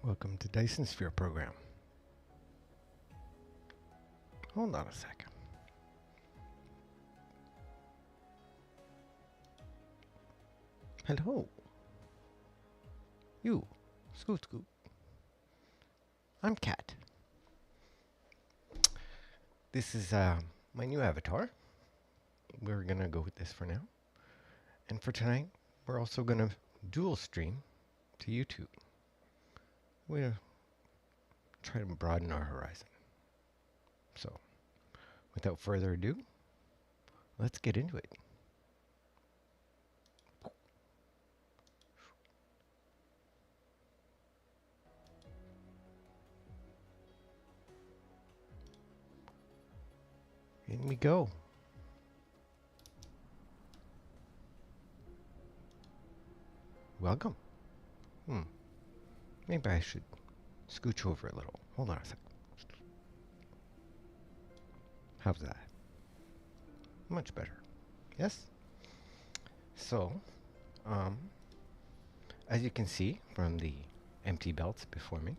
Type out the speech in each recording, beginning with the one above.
Welcome to Dyson Sphere program. Hold on a second. Hello. You. Scoot scoot. I'm Cat. This is my new avatar. We're gonna go with this for now. And for tonight, we're also gonna dual stream to YouTube. We're gonna try to broaden our horizon. So, without further ado, let's get into it. In we go. Welcome. Maybe I should scooch over a little. Hold on a sec. How's that? Much better. Yes? So, as you can see from the empty belts before me,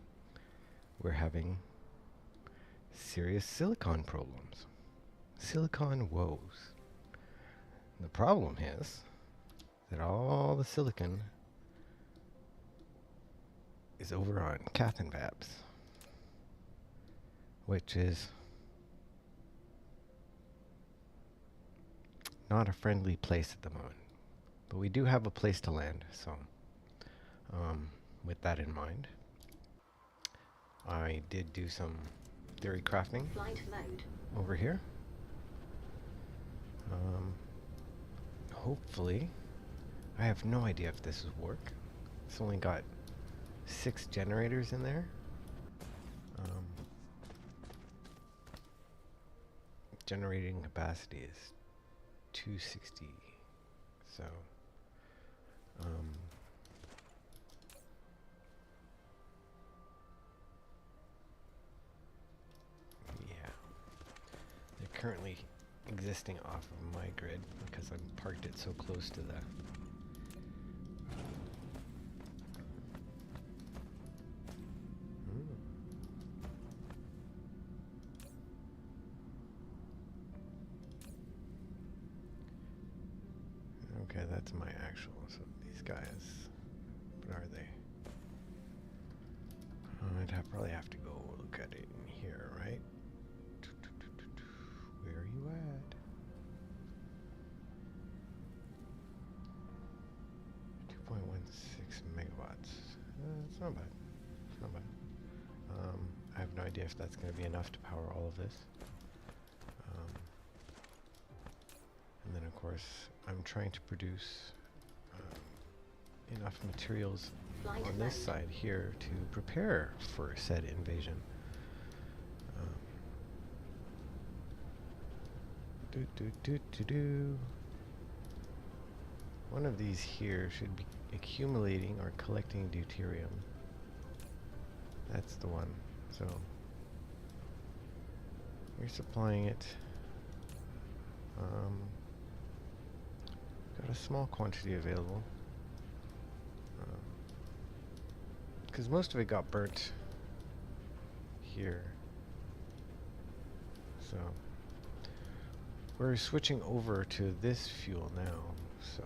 we're having serious silicon problems. Silicon woes. The problem is that all the silicon is over on C.A.T and VABs, which is not a friendly place at the moment. But we do have a place to land, so with that in mind, I did do some theory crafting over here. Hopefully, I have no idea if this will work. It's only got 6 generators in there. Generating capacity is 260. So, yeah. They're currently existing off of my grid because I've parked it so close to the Okay, that's my actual. So these guys, what are they? I'd probably have to go look at it in here, right? Where are you at? 2.16 megawatts. It's not bad. It's not bad. I have no idea if that's going to be enough to power all of this. And then, of course, I'm trying to produce enough materials on this side here to prepare for said invasion. One of these here should be accumulating or collecting deuterium. That's the one. So you're supplying it. Got a small quantity available. Because most of it got burnt here. So we're switching over to this fuel now. So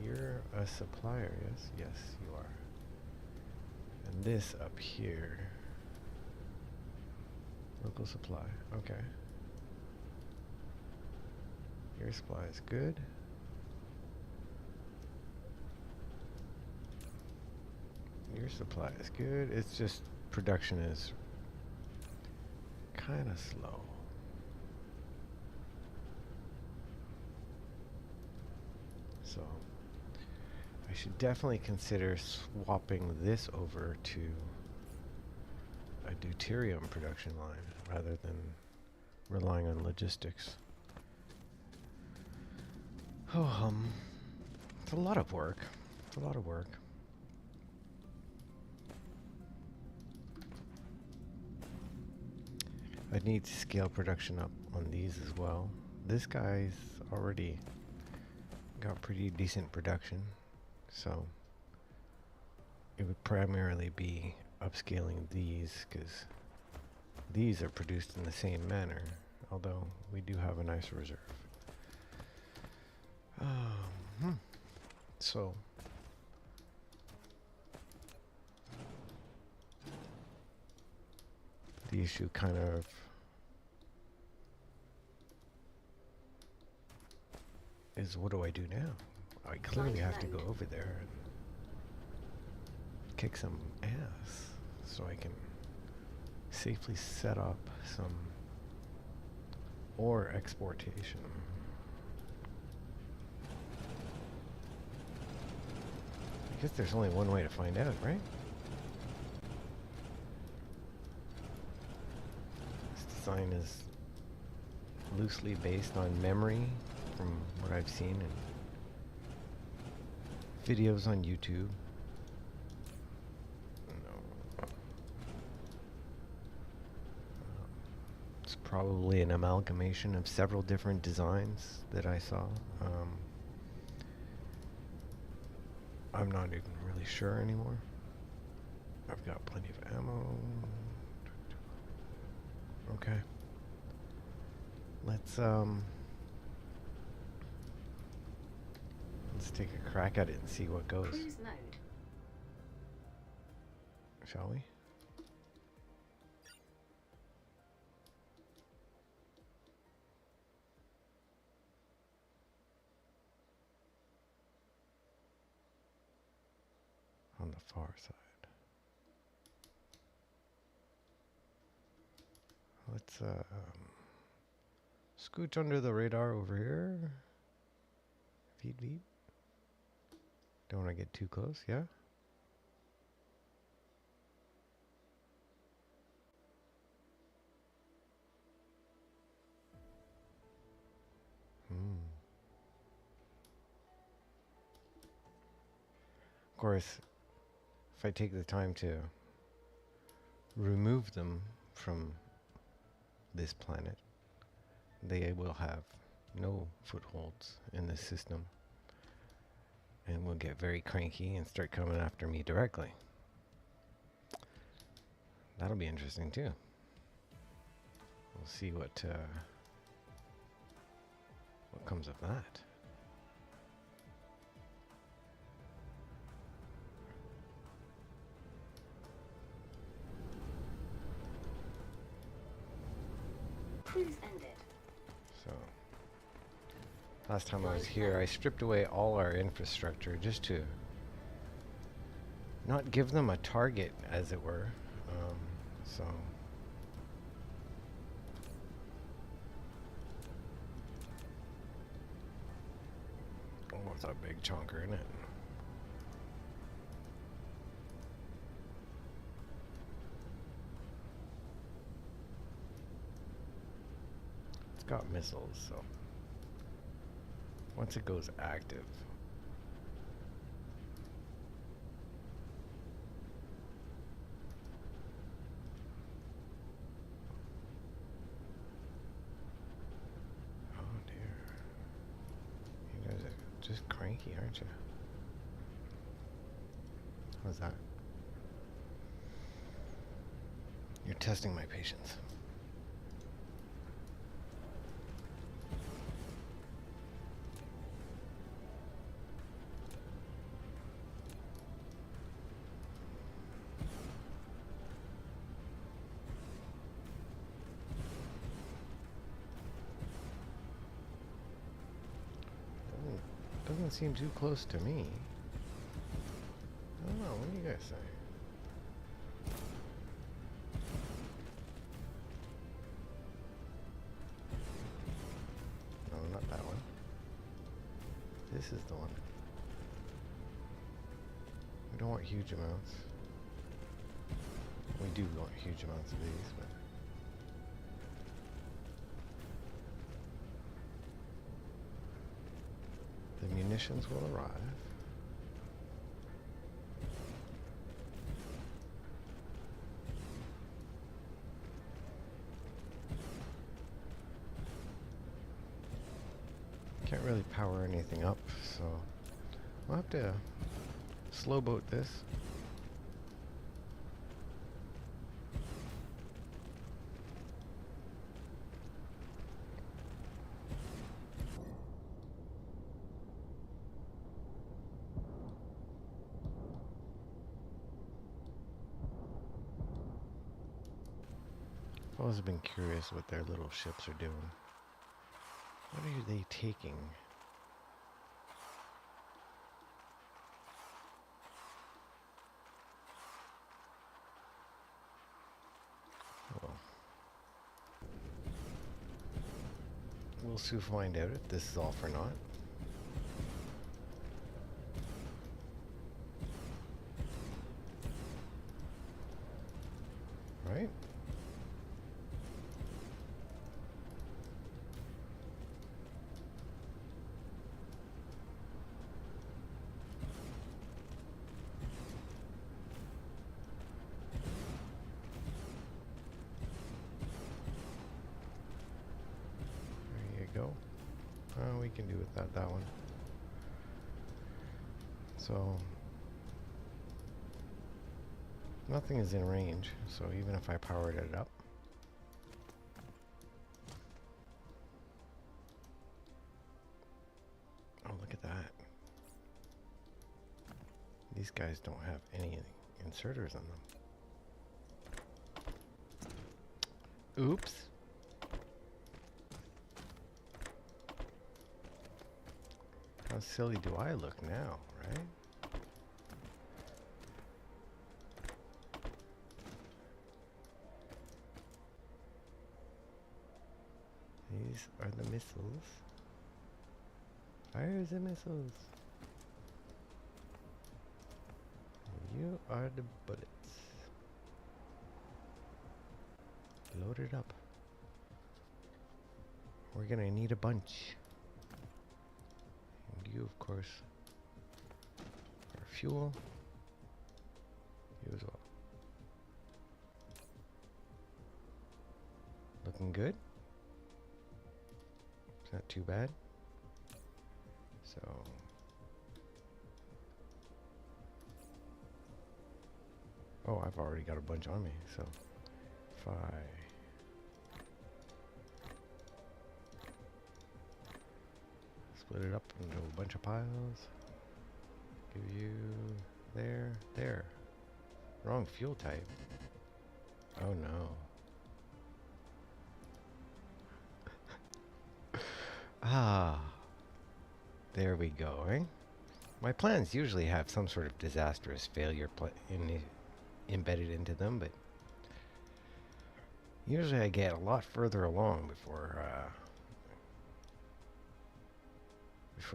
you're a supplier, yes? Yes, you are. And this up here, local supply. Okay. Your supply is good. Your supply is good. It's just production is kind of slow. So I should definitely consider swapping this over to a deuterium production line rather than relying on logistics. Oh, it's a lot of work. It's a lot of work. I'd need to scale production up on these as well. This guy's already got pretty decent production. So it would primarily be upscaling these, because these are produced in the same manner, although we do have a nice reserve. So the issue kind of is, what do I do now? I clearly have to go over there and kick some ass so I can safely set up some ore exportation. I guess there's only one way to find out, right? This design is loosely based on memory from what I've seen in videos on YouTube. It's probably an amalgamation of several different designs that I saw. I'm not even really sure anymore. I've got plenty of ammo. Okay. Let's take a crack at it and see what goes. Shall we? On the far side. Let's scooch under the radar over here. Feed. Don't want to get too close, yeah? Of course, if I take the time to remove them from this planet, they will have no footholds in this system and will get very cranky and start coming after me directly. That'll be interesting too. We'll see what comes of that. Cruise ended. So, last time I was here, I stripped away all our infrastructure just to not give them a target, as it were. So, almost a big chunker in it. It's got missiles, so once it goes active, oh dear, you guys are just cranky, aren't you? How's that? You're testing my patience. Doesn't seem too close to me. I don't know, what do you guys say? No, not that one. This is the one. We don't want huge amounts. We do want huge amounts of these, but the munitions will arrive. Can't really power anything up, so we'll have to slow boat this. I've always been curious what their little ships are doing. What are they taking? Well, we'll soon find out if this is all for naught. Right? There you go. We can do without that one. So, nothing is in range, so even if I powered it up, oh, look at that. These guys don't have any inserters on them. Oops. How silly do I look now, right? These are the missiles. Fire the missiles. You are the bullets. Load it up. We're gonna need a bunch. And you, of course, are fuel. You as well. Looking good. It's not too bad. So, oh, I've already got a bunch on me, so 5. Split it up into a bunch of piles. Give you there. Wrong fuel type. Oh no. Ah, there we go, eh? My plans usually have some sort of disastrous failure embedded into them, but usually I get a lot further along before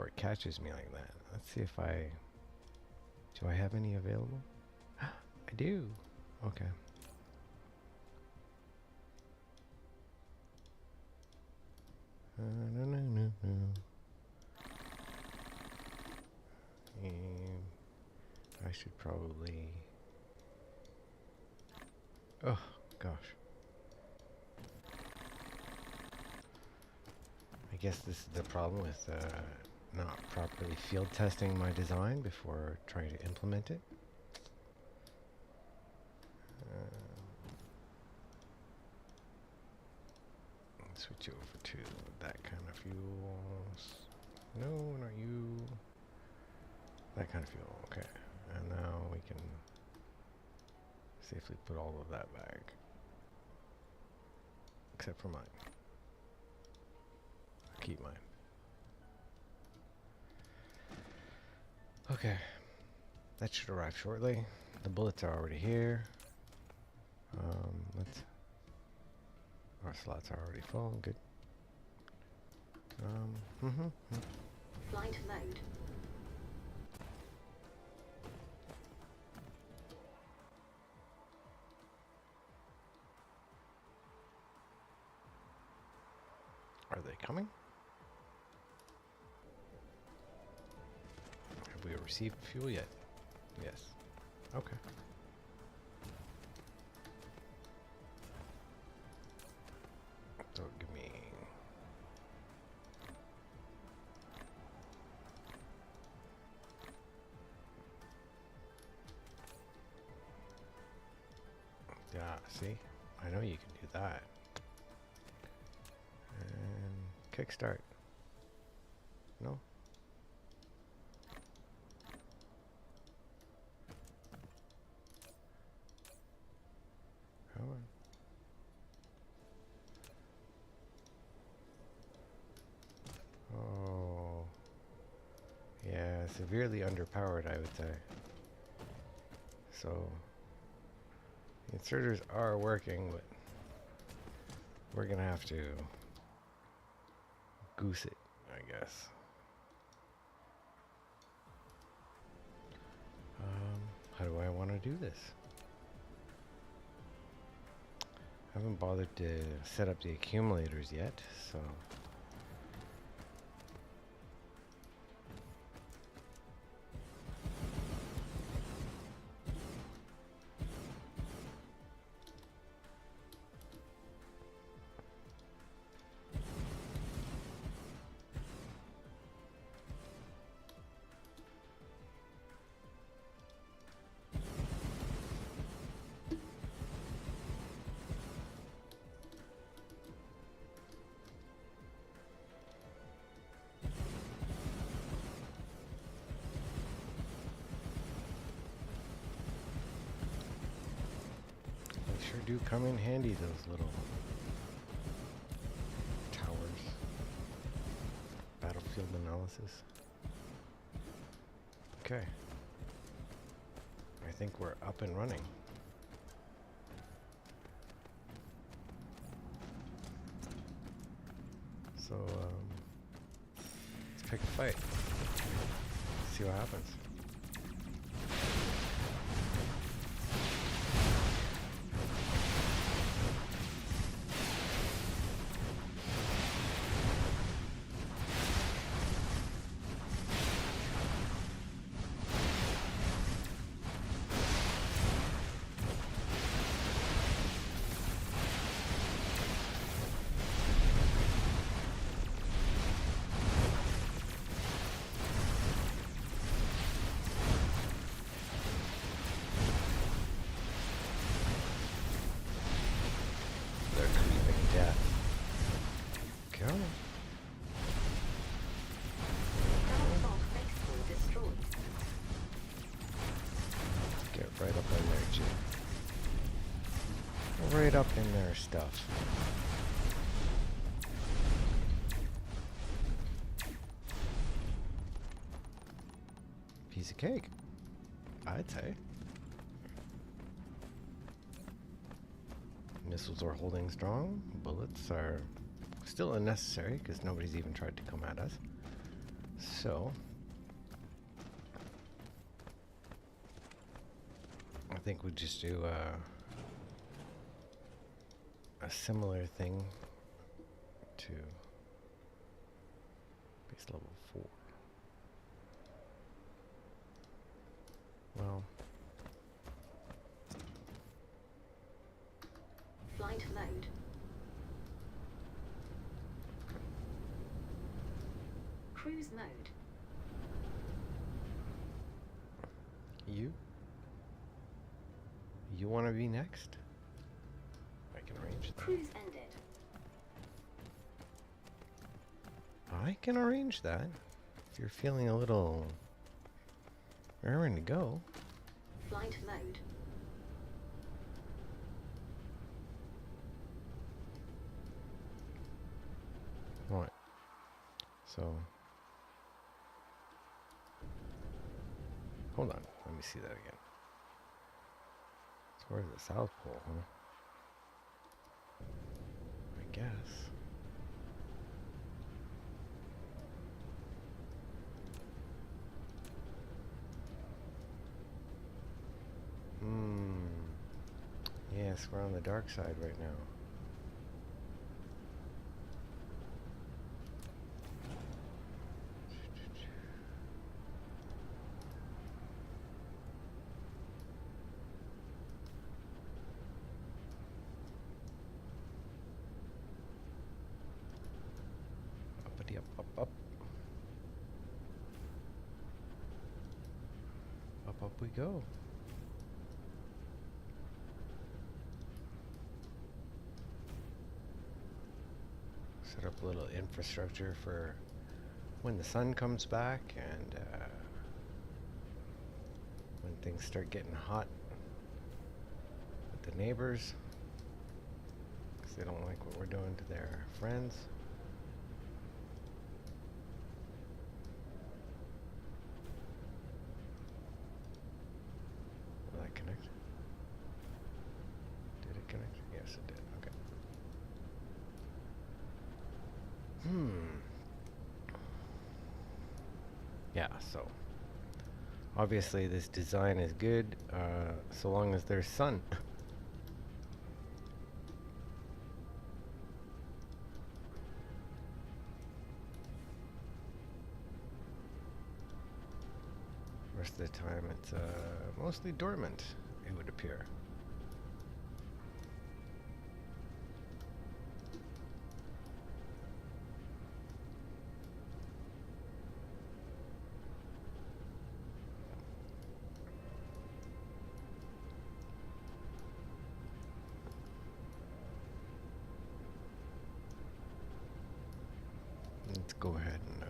it catches me like that. Let's see if do I have any available? I do. Okay. No. I should probably... Oh, gosh. I guess this is the problem with not properly field testing my design before trying to implement it. Switch over to that kind of fuels. No, not you. That kind of fuel, okay. And now we can safely put all of that back. Except for mine. I'll keep mine. Okay. That should arrive shortly. The bullets are already here. Our slots are already full. Good. Flight mode. Are they coming? Have we received fuel yet? Yes. Okay. So give me... See? I know you can do that. And kickstart. No? Come on. Oh. Yeah, severely underpowered, I would say. So, the inserters are working, but we're gonna have to goose it, I guess. How do I want to do this? I haven't bothered to set up the accumulators yet, so... They sure do come in handy, those little towers. Battlefield analysis. Okay. I think we're up and running. So, let's pick a fight. See what happens. Right up in there, Jim. Right up in their stuff. Piece of cake, I'd say. Missiles are holding strong. Bullets are still unnecessary because nobody's even tried to come at us. So, I think we just do a similar thing to base level 4. Well, Flight mode. Cruise mode. you want to be next? I can arrange that. Cruise ended. I can arrange that. If you're feeling a little raring to go. Flight mode. Right. So, hold on. Let me see that again. So where's the South Pole, huh? I guess. Yes, we're on the dark side right now. Uppity up, up, up. Up, up we go. Set up a little infrastructure for when the sun comes back and when things start getting hot with the neighbors, because they don't like what we're doing to their friends. Will that connect? Did it connect? Yes, it did. Okay. Yeah, so obviously this design is good so long as there's sun. Rest of the time it's mostly dormant, it would appear. Let's go ahead and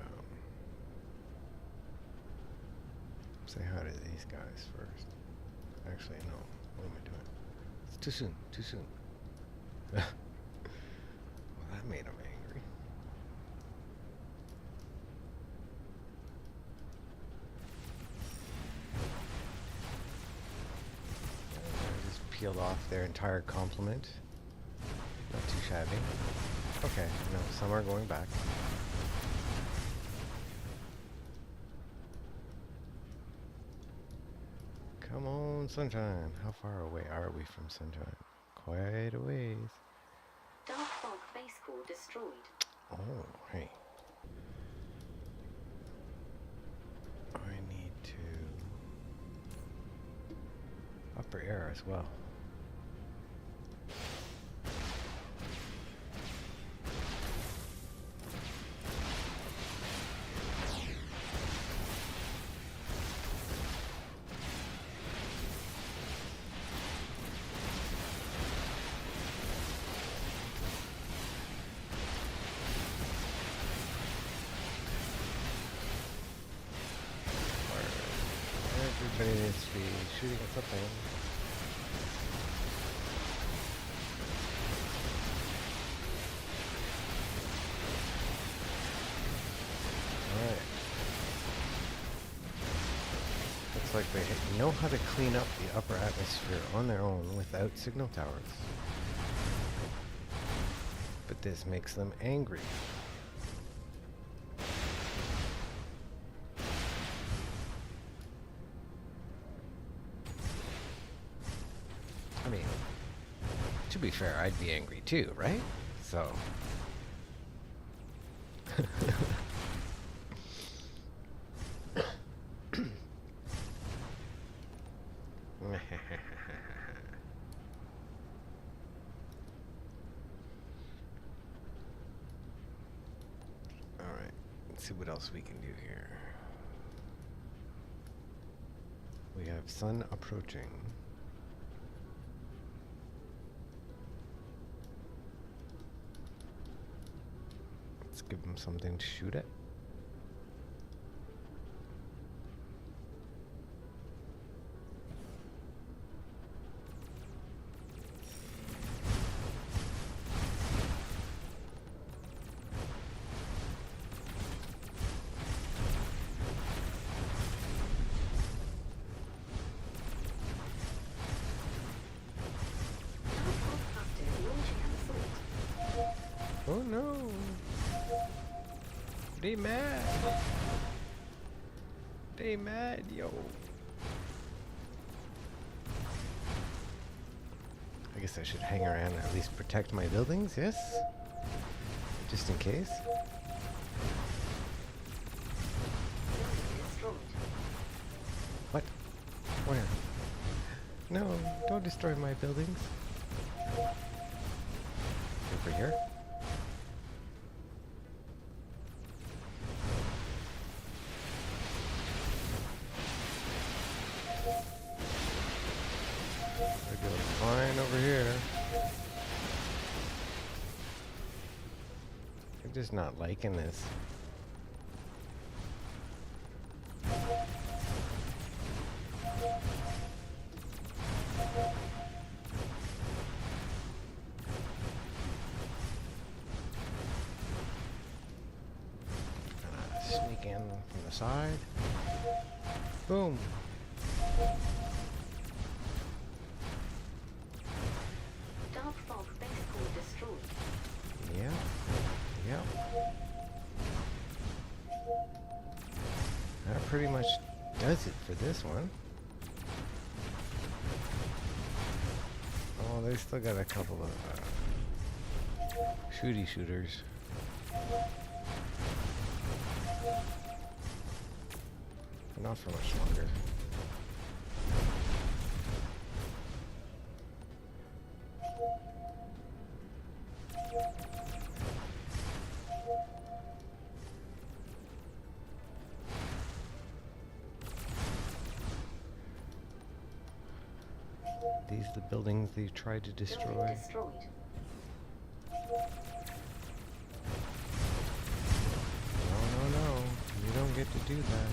say hi to these guys first. Actually, no. What am I doing? It's too soon. Too soon. Well, that made him angry. I just peeled off their entire complement. Not too shabby. Okay, no, some are going back. Come on, sunshine. How far away are we from sunshine? Quite a ways. Dark fog base core destroyed. Oh, hey. I need to upper air as well. Everybody needs to be shooting at something. Alright. Looks like they know how to clean up the upper atmosphere on their own without signal towers. But this makes them angry. I mean, to be fair, I'd be angry too, right? So. Alright, let's see what else we can do here. We have sun approaching. Let's give them something to shoot at. Oh no! They mad! They mad, yo! I guess I should hang around and at least protect my buildings, yes? Just in case. What? Where? No, don't destroy my buildings. Over here? They're doing fine over here. just not liking this. Sneak in from the side. Boom. Dark fog base core destroyed. Yeah. Yep. That pretty much does it for this one. Oh, they still got a couple of shooty shooters. But not for much longer. These are the buildings they tried to destroy. Building destroyed. No. You don't get to do that.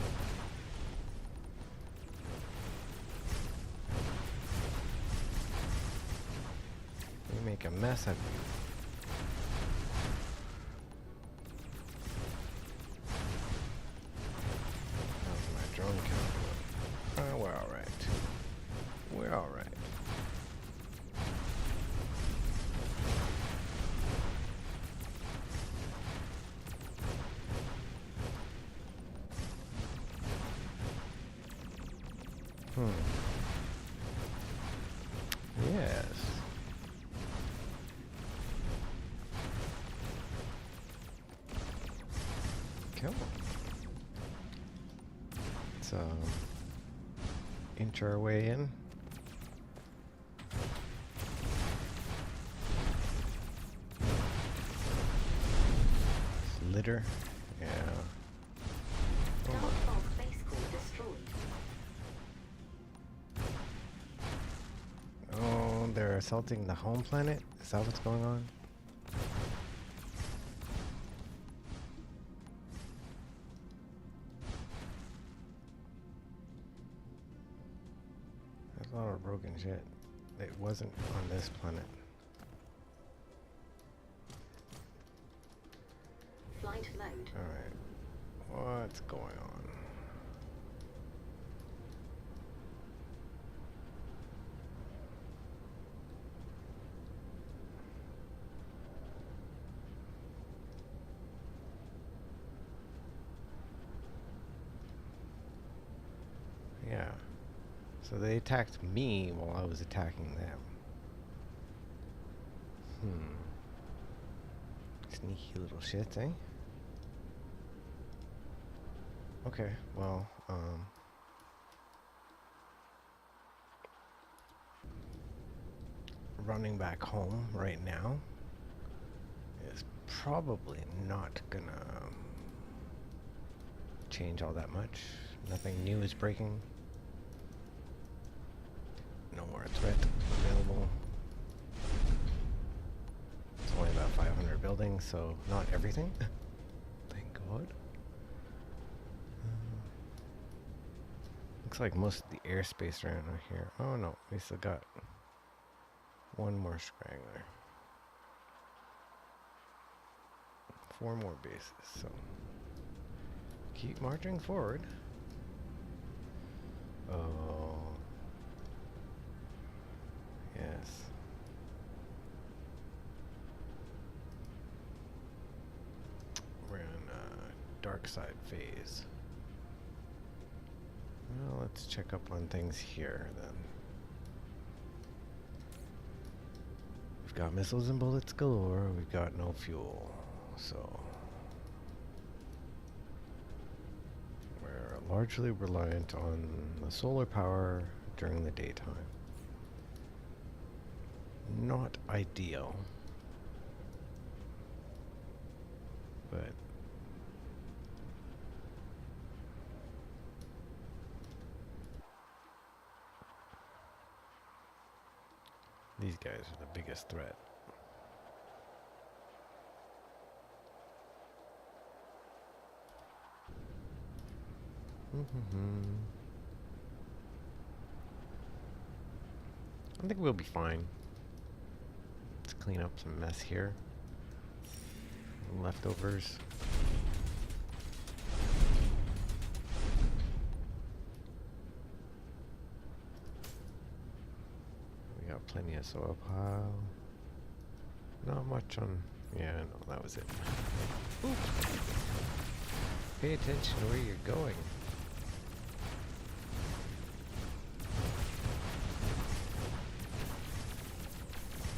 You make a mess of you. How's my drone count? Oh, we're alright. We're alright. Yes. Come on. Let's inch our way in. Litter. Yeah. Dark fog base core destroyed. Oh, they're assaulting the home planet? Is that what's going on? There's a lot of broken shit. It wasn't on this planet. Flight load. Alright. What's going on? Yeah. So they attacked me while I was attacking them. Sneaky little shits, eh? Okay, well, running back home right now is probably not gonna change all that much. Nothing new is breaking. No more threat available. It's only about 500 buildings, so not everything. Thank God. Looks like most of the airspace around here. Oh no, we still got one more straggler. 4 more bases, so keep marching forward. Oh. Yes. We're in a dark side phase. Well, let's check up on things here then. We've got missiles and bullets galore. We've got no fuel, so we're largely reliant on the solar power during the daytime. Not ideal, but these guys are the biggest threat. I think we'll be fine. Let's clean up some mess here. Leftovers. We got plenty of soil pile. Not much on... Yeah, no, that was it. Ooh. Pay attention to where you're going.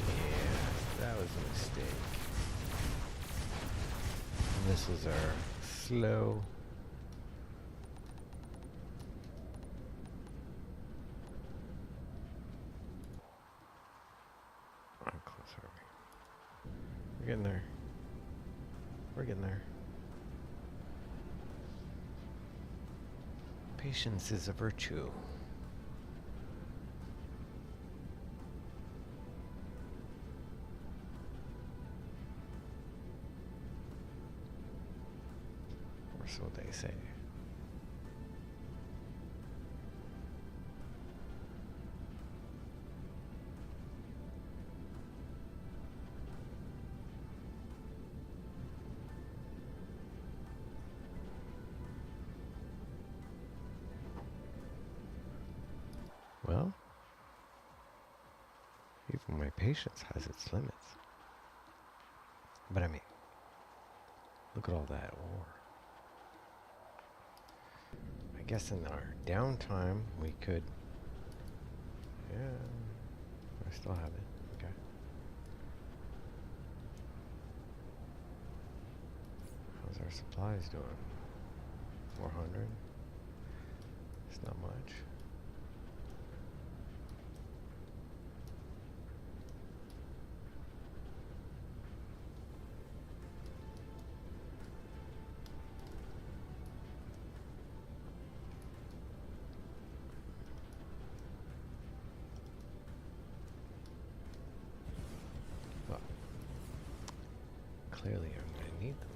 Yeah, that was a mistake. Missiles are slow. How close are we? We're getting there. We're getting there. Patience is a virtue. Or so they say. Well, even my patience has its limits. But I mean, look at all that ore. I guess in our downtime we could... Yeah, I still have it. Okay. How's our supplies doing? 400? It's not much. Well, clearly I'm going to need them.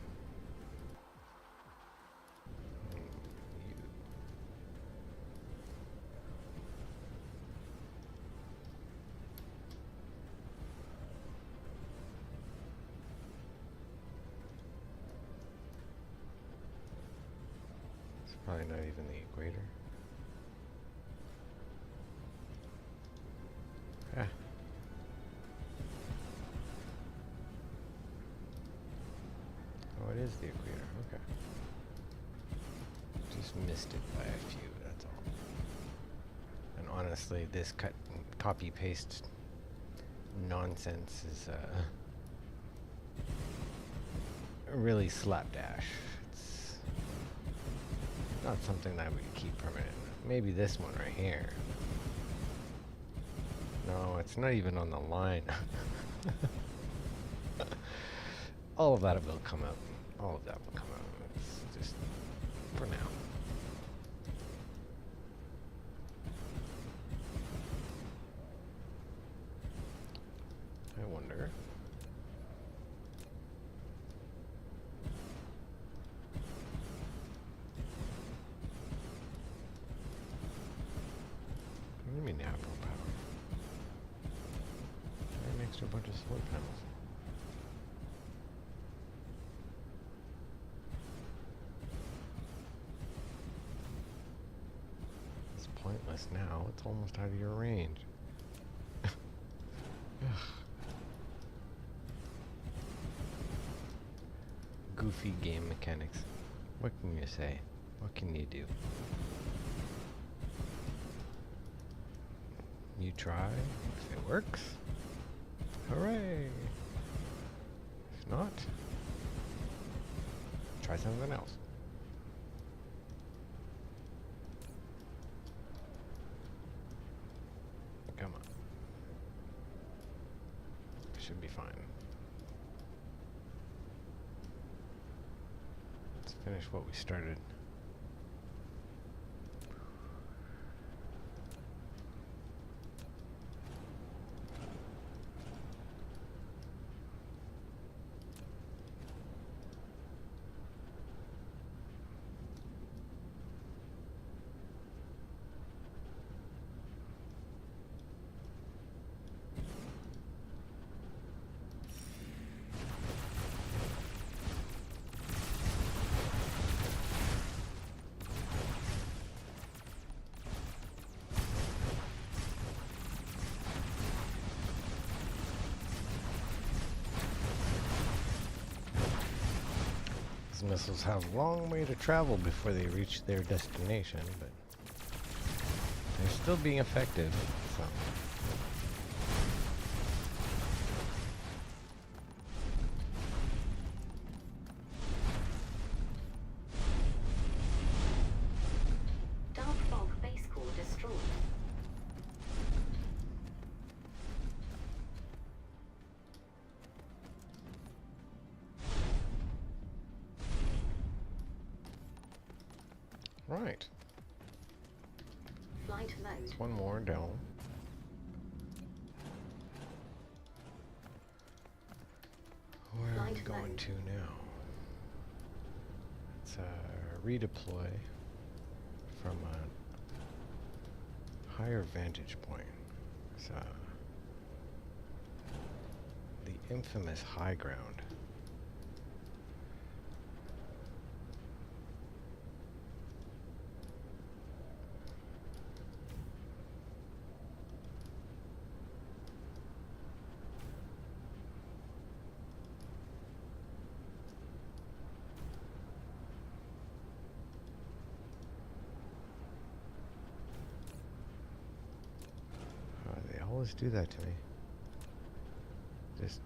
It's probably not even the equator. Ah. Oh, it is the equator. Okay. Just missed it by a few, that's all. And honestly, this copy-paste nonsense is really slapdash. It's not something that we keep permanent. Maybe this one right here. No, it's not even on the line. All of that will come out. All of that will come out. It's just for now. I wonder. What do you mean Apple power? Right next to a bunch of solar panels. It's pointless now. It's almost out of your range. Goofy game mechanics. What can you say? What can you do? You try. If it works, hooray! If not, try something else. Come on. Should be fine. Let's finish what we started. Those missiles have a long way to travel before they reach their destination, but they're still being effective, so. Dark fog base core destroyed. Right. Flight mode. There's one more down. Where are we Flight going mode. to now? It's a redeploy from a higher vantage point. It's the infamous high ground. They always do that to me. Just...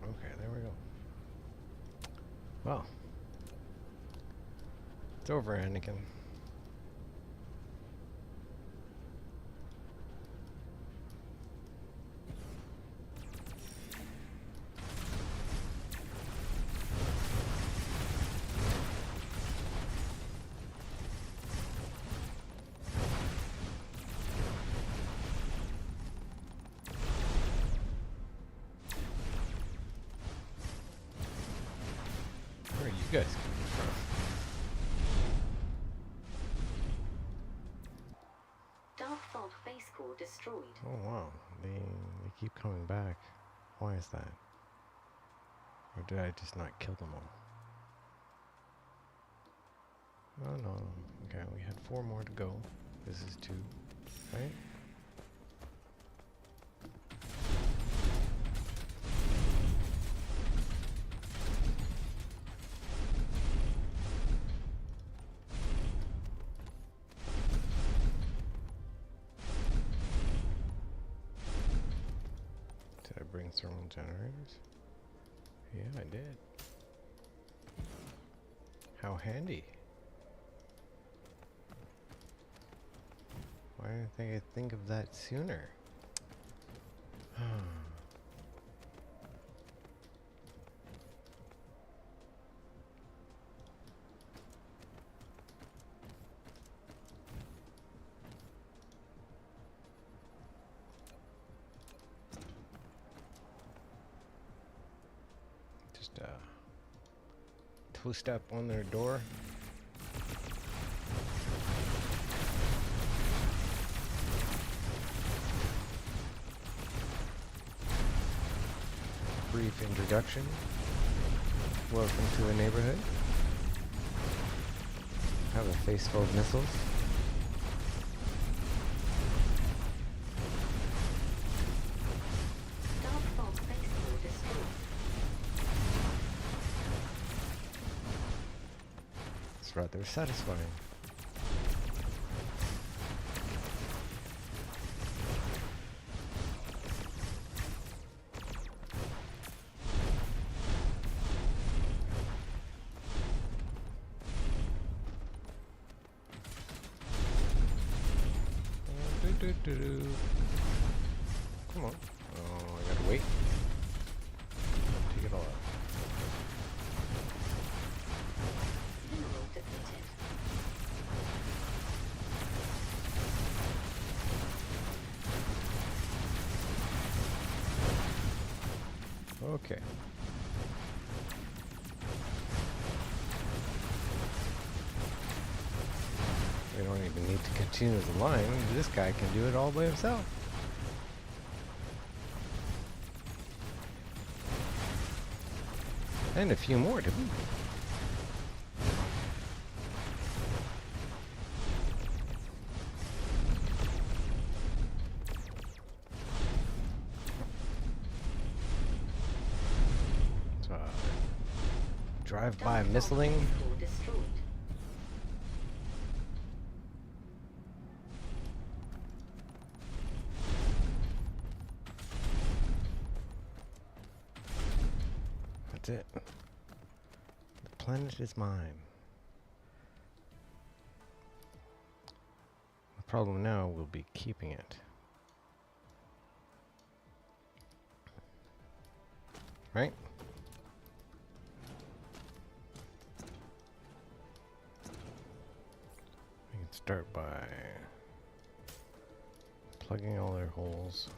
Okay, there we go. Well. It's over, Anakin. Where are you guys coming from? Dark fog base core destroyed. Oh wow, they keep coming back. Why is that? Or did I just not kill them all? Oh no. Okay, we had 4 more to go. This is 2, right? Did I bring thermal generators? Yeah, I did. How handy. Why didn't I think of that sooner? Just two-step on their door. Brief introduction. Welcome to the neighborhood. Have a face full of missiles. Dark fog base core destroyed. It's rather satisfying. Come on. Oh, I gotta wait. Take it all out. Mineral depleted. Okay. We don't even need to continue the line. This guy can do it all by himself. And a few more to boot. drive-by Dark fog missiling. base core destroyed. That's it. The planet is mine. The problem now will be keeping it. Right? We can start by plugging all their holes.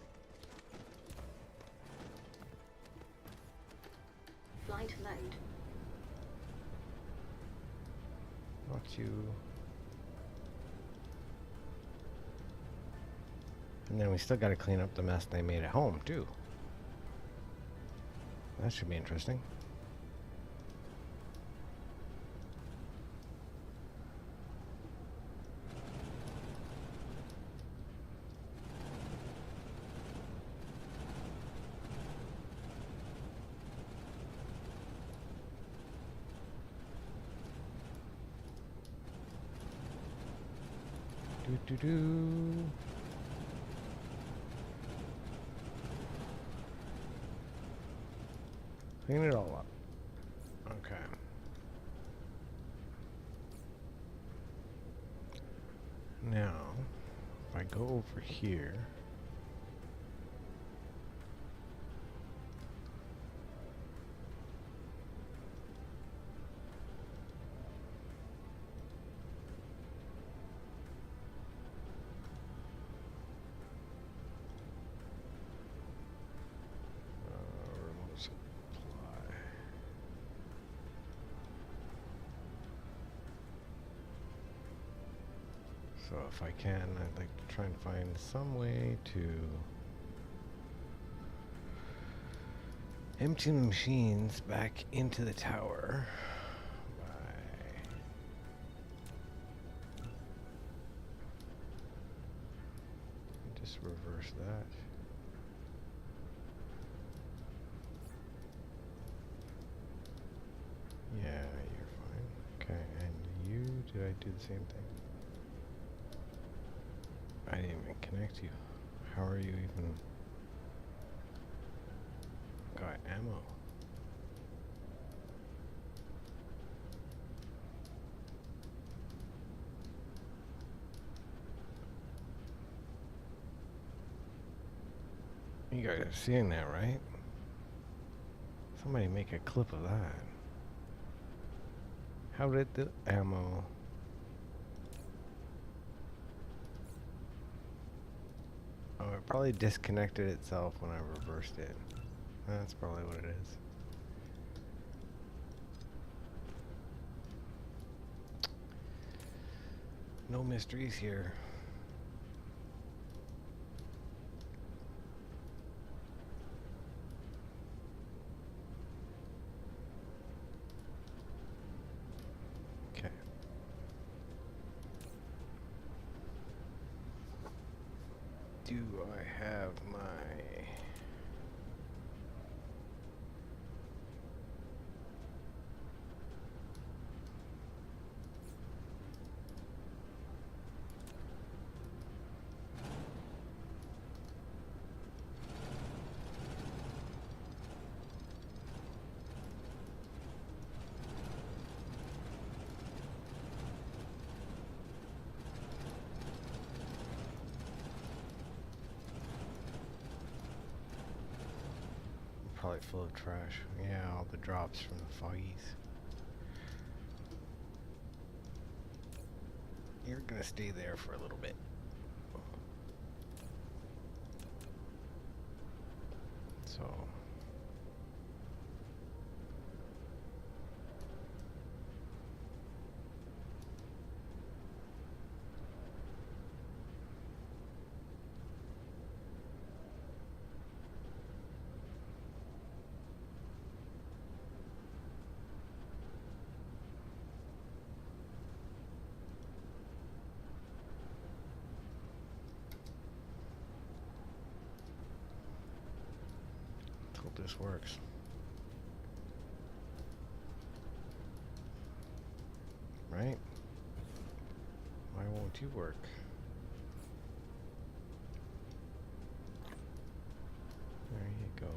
Flight mode. Not you. And then we still got to clean up the mess they made at home, too. That should be interesting. Do do do. Clean it all up. Okay. Now, if I go over here, remote supply. So if I can, I'd like to try and find some way to empty the machines back into the tower by just reverse that. Yeah, you're fine. Okay, and you, did I do the same thing? I didn't even connect you. How are you even got ammo? You guys are seeing that, right? Somebody make a clip of that. How did the ammo... Oh, it probably disconnected itself when I reversed it. That's probably what it is. No mysteries here. Okay. Do I have my... Probably full of trash. Yeah, all the drops from the foggies. You're gonna stay there for a little bit. So... Let's hope this works. Alright. Why won't you work? There you go.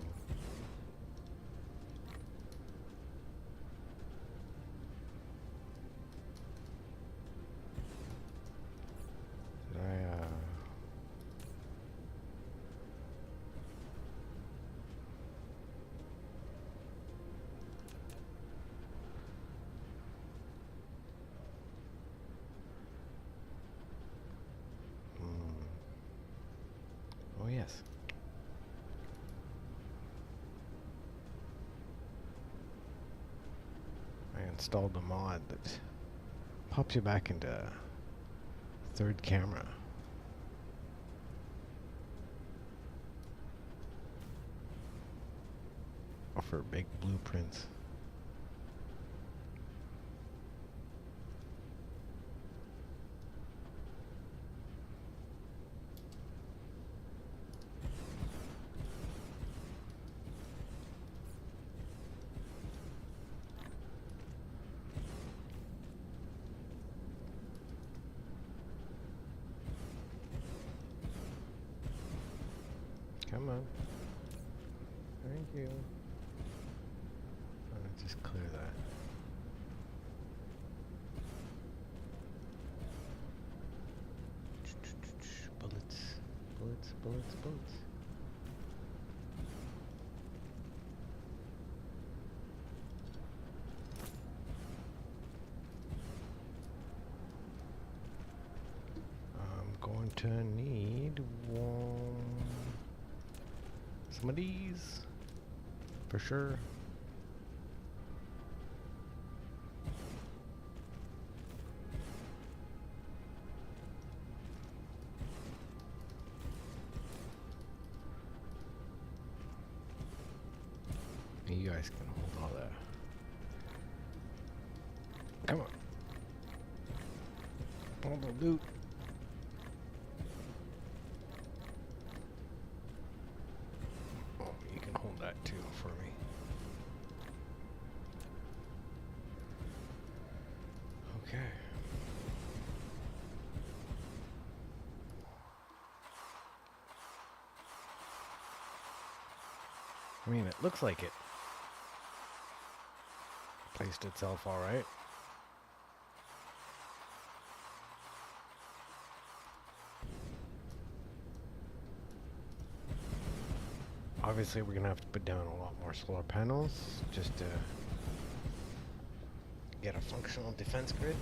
Did I, Oh, yes. I installed a mod that pops you back into third camera. For big blueprints. Come on. Thank you. Just clear that. Bullets. Bullets, bullets, bullets. I'm going to need some of these. For sure. You guys can hold all that. Come on. All the loot. Oh, you can hold that too for me. Okay. I mean, it looks like it placed itself all right. Obviously, we're gonna have to put down a lot more solar panels just to get a functional defense grid.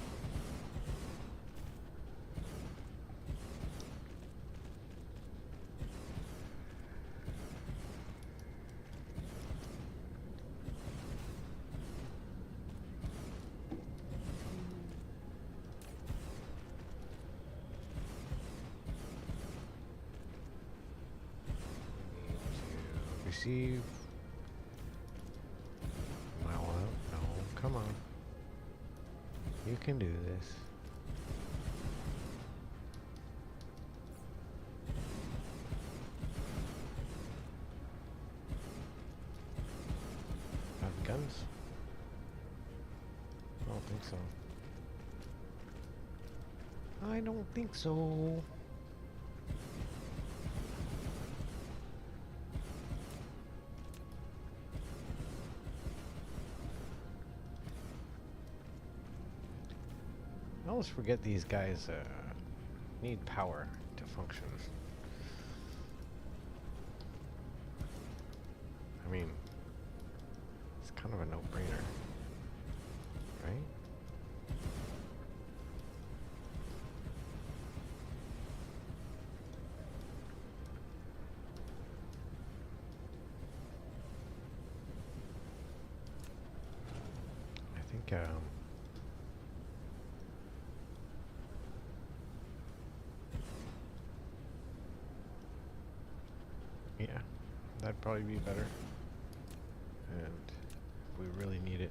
Receive. No, come on. You can do this. Have guns? I don't think so. I don't think so. I always forget these guys need power to function. I mean, it's kind of a no-brainer, right? I think, yeah, that'd probably be better. And if we really need it,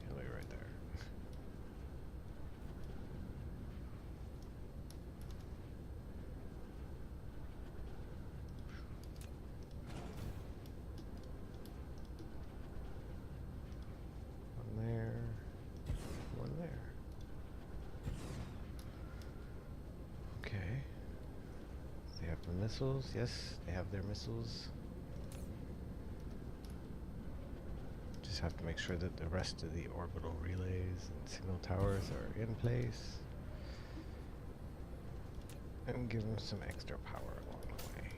it'll be right there. One there, one missiles. Yes, they have their missiles. Just have to make sure that the rest of the orbital relays and signal towers are in place. And give them some extra power along the way.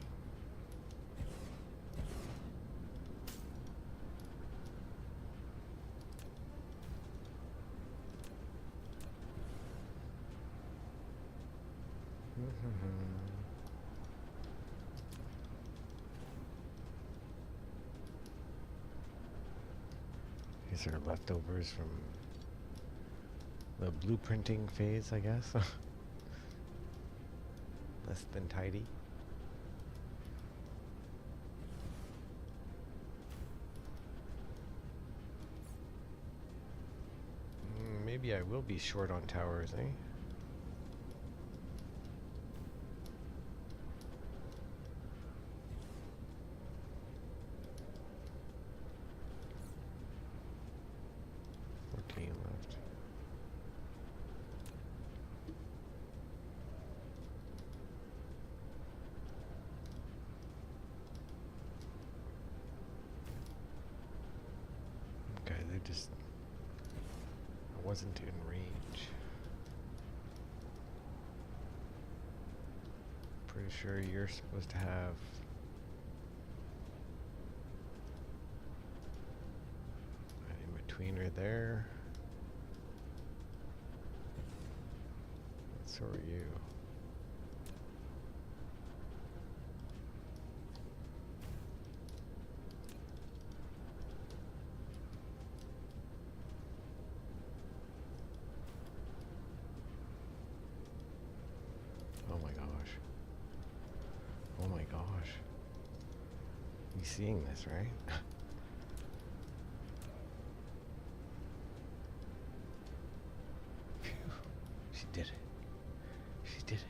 These are leftovers from the blueprinting phase, I guess. Less than tidy. Maybe I will be short on towers, eh? Left. Okay, they just... I wasn't in range. Pretty sure you're supposed to have... an in-betweener there. So are you. Oh my gosh. Oh my gosh. You seeing this, right? Phew. She did it. She did it.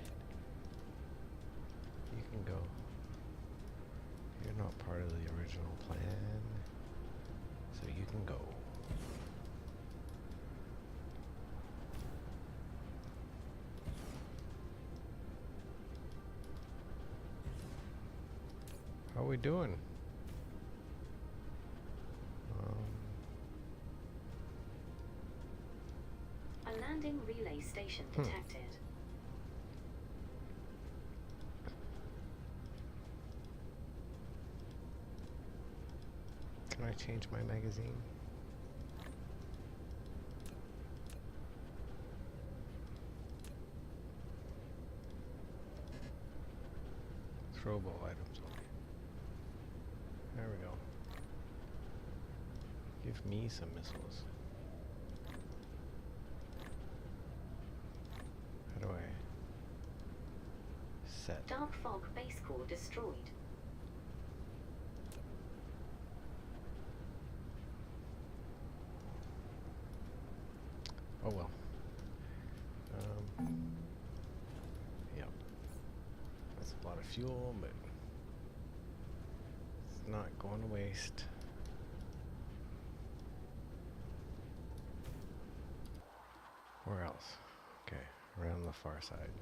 You can go. You're not part of the original plan, so you can go. How are we doing? A landing relay station detected. Can I change my magazine? Throwable items only. There we go. Give me some missiles. How do I set? Dark fog base core destroyed. Oh well. Yep. That's a lot of fuel, but it's not going to waste. Where else? Okay, around the far side.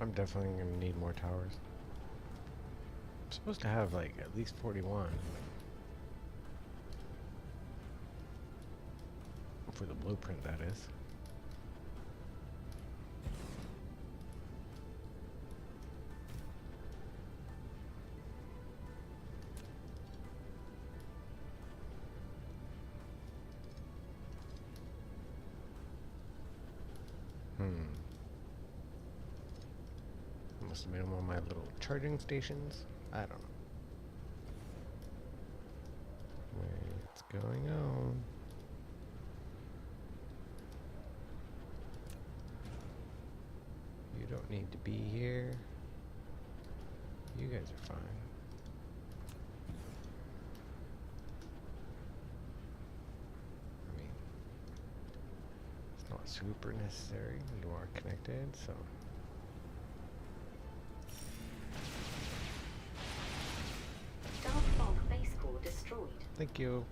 I'm definitely going to need more towers. I'm supposed to have like at least 41. For the blueprint, that is. Must have been one of my little charging stations. I don't know. What's going on? don't need to be here. You guys are fine. I mean, it's not super necessary. You are connected, so. Dark fog base core destroyed. Thank you.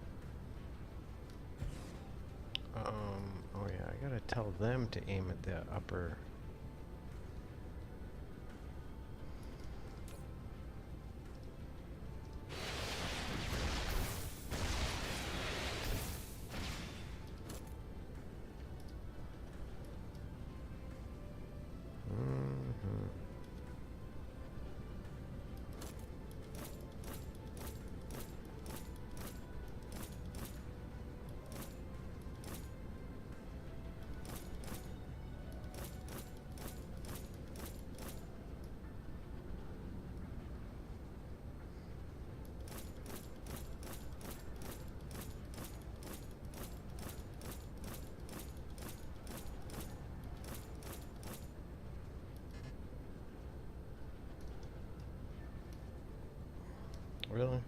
Oh yeah, I gotta tell them to aim at the upper. Really?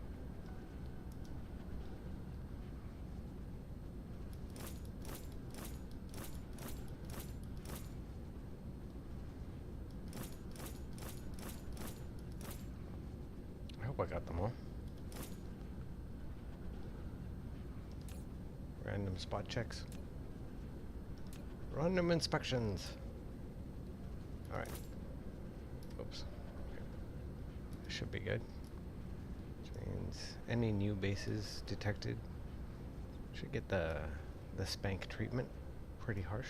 I hope I got them all. Random spot checks. Random inspections. Alright. Oops. Okay. Should be good. Which means any new bases detected should get the spank treatment. Pretty harsh.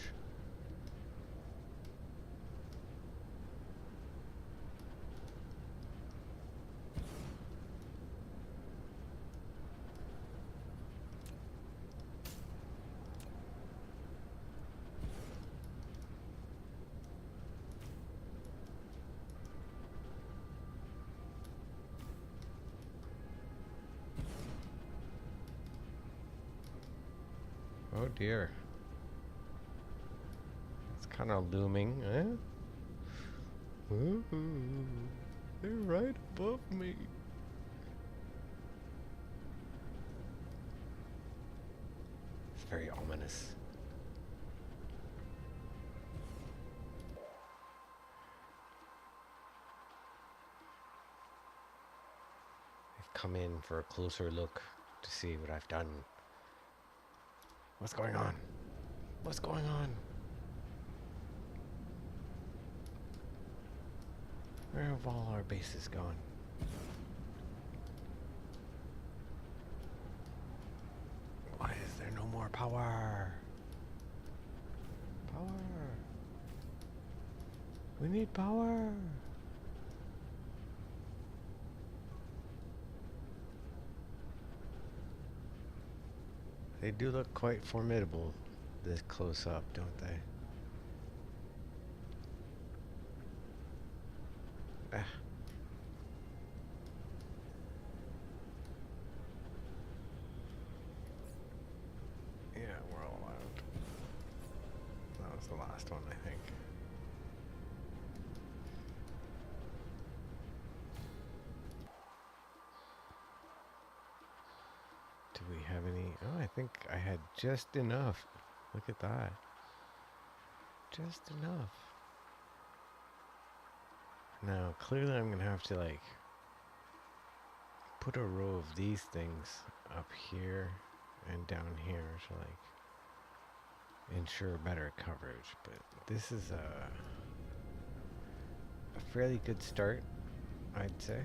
Oh dear. It's kind of looming, eh? Ooh, they're right above me. It's very ominous. I've come in for a closer look to see what I've done. What's going on? What's going on? Where have all our bases gone? Why is there no more power? Power! We need power! They do look quite formidable this close up, don't they? Ah. Yeah, we're all out. That was the last one, I think. Do we have any? Oh, I think I had just enough. Look at that. Just enough. Now, clearly I'm gonna have to like put a row of these things up here and down here to like ensure better coverage. But this is a fairly good start, I'd say.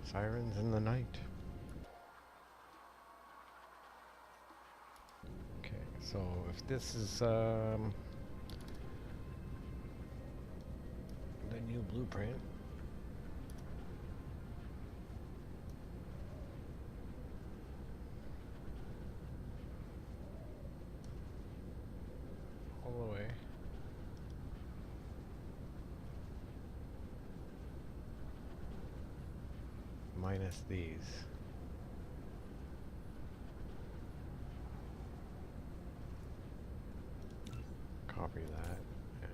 Sirens in the night. Okay, so if this is the new blueprint, all the way. Minus these. copy that and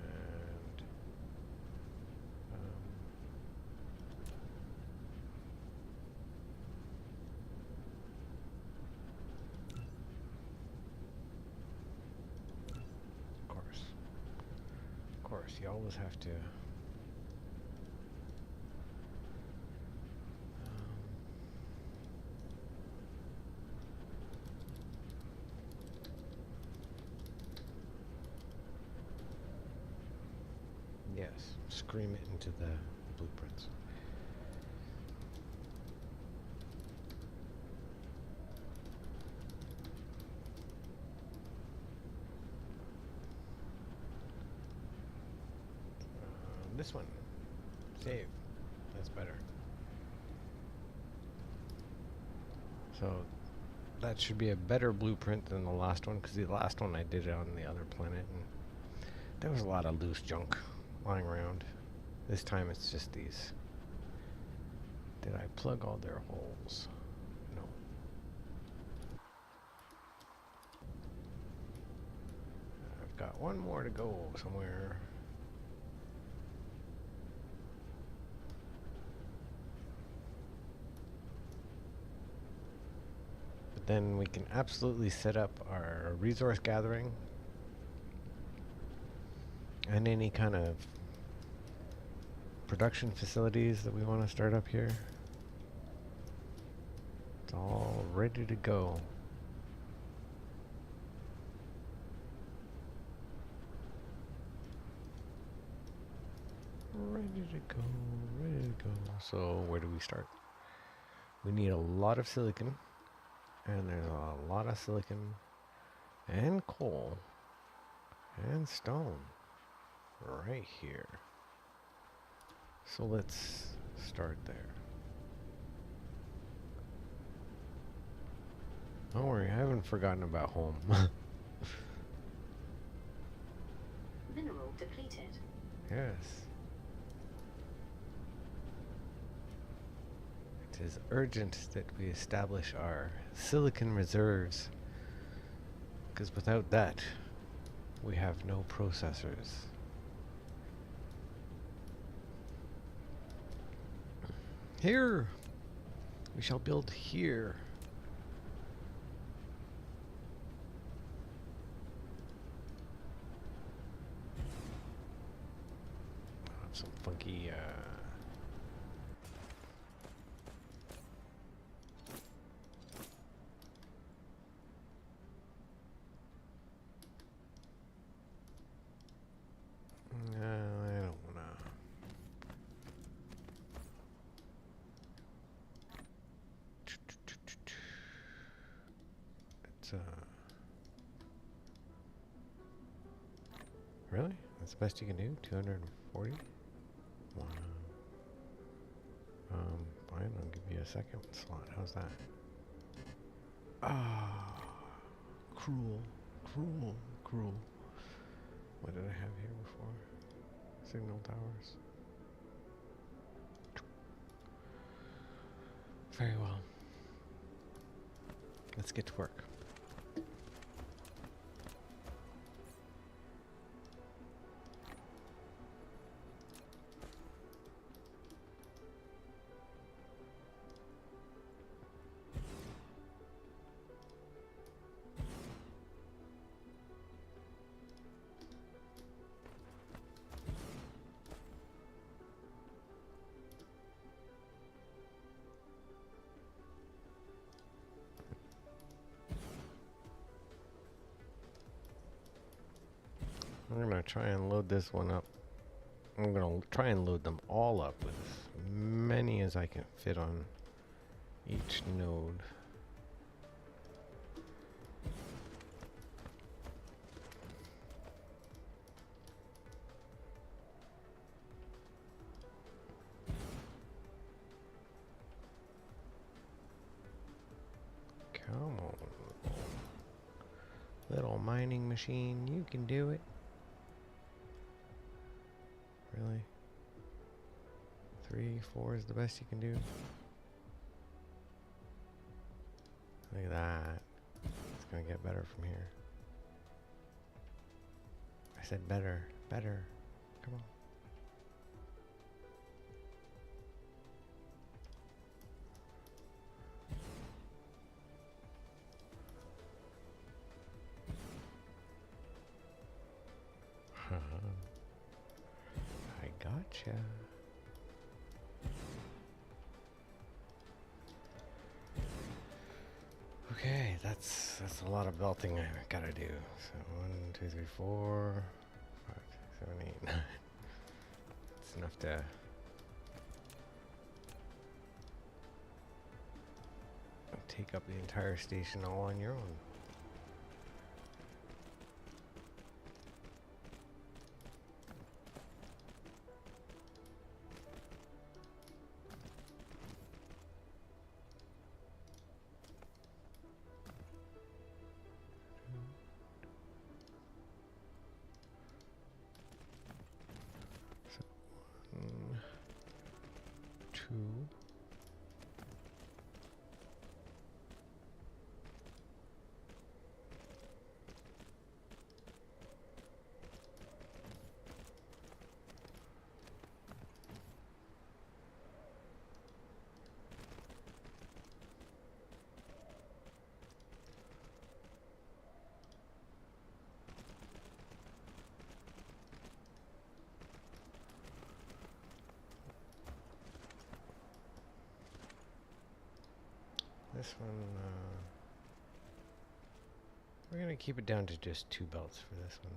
of course, you always have to. Yes, scream it into the blueprints. This one. Save. That's better. So that should be a better blueprint than the last one, because the last one I did it on the other planet and there was a lot of loose junk lying around. This time it's just these. Did I plug all their holes? No. I've got one more to go somewhere. But then we can absolutely set up our resource gathering and any kind of production facilities that we want to start up here. It's all ready to go. Ready to go, ready to go. So where do we start? We need a lot of silicon, and there's a lot of silicon and coal and stone right here. So let's start there. Don't worry, I haven't forgotten about home. Mineral depleted. Yes. It is urgent that we establish our silicon reserves, because without that, we have no processors. Here! We shall build here. Some funky, no, I don't wanna. It's, really? That's the best you can do? 240? Wow. Fine, I'll give you a second slot. How's that? Ah, cruel, cruel, cruel. What did I have here before? Signal towers. Very well. Let's get to work. I'm gonna try and load this one up. I'm gonna try and load them all up with as many as I can fit on each node. Come on, little mining machine, you can do it. Really? 3, 4 is the best you can do? Look at that. It's gonna get better from here. I said better, better. Come on. I gotcha. Okay, that's a lot of belting I gotta do. So 1, 2, 3, 4, 5, 6, 7, 8, 9. It's enough to take up the entire station all on your own. So 1, 2. This one, we're gonna keep it down to just 2 belts for this one.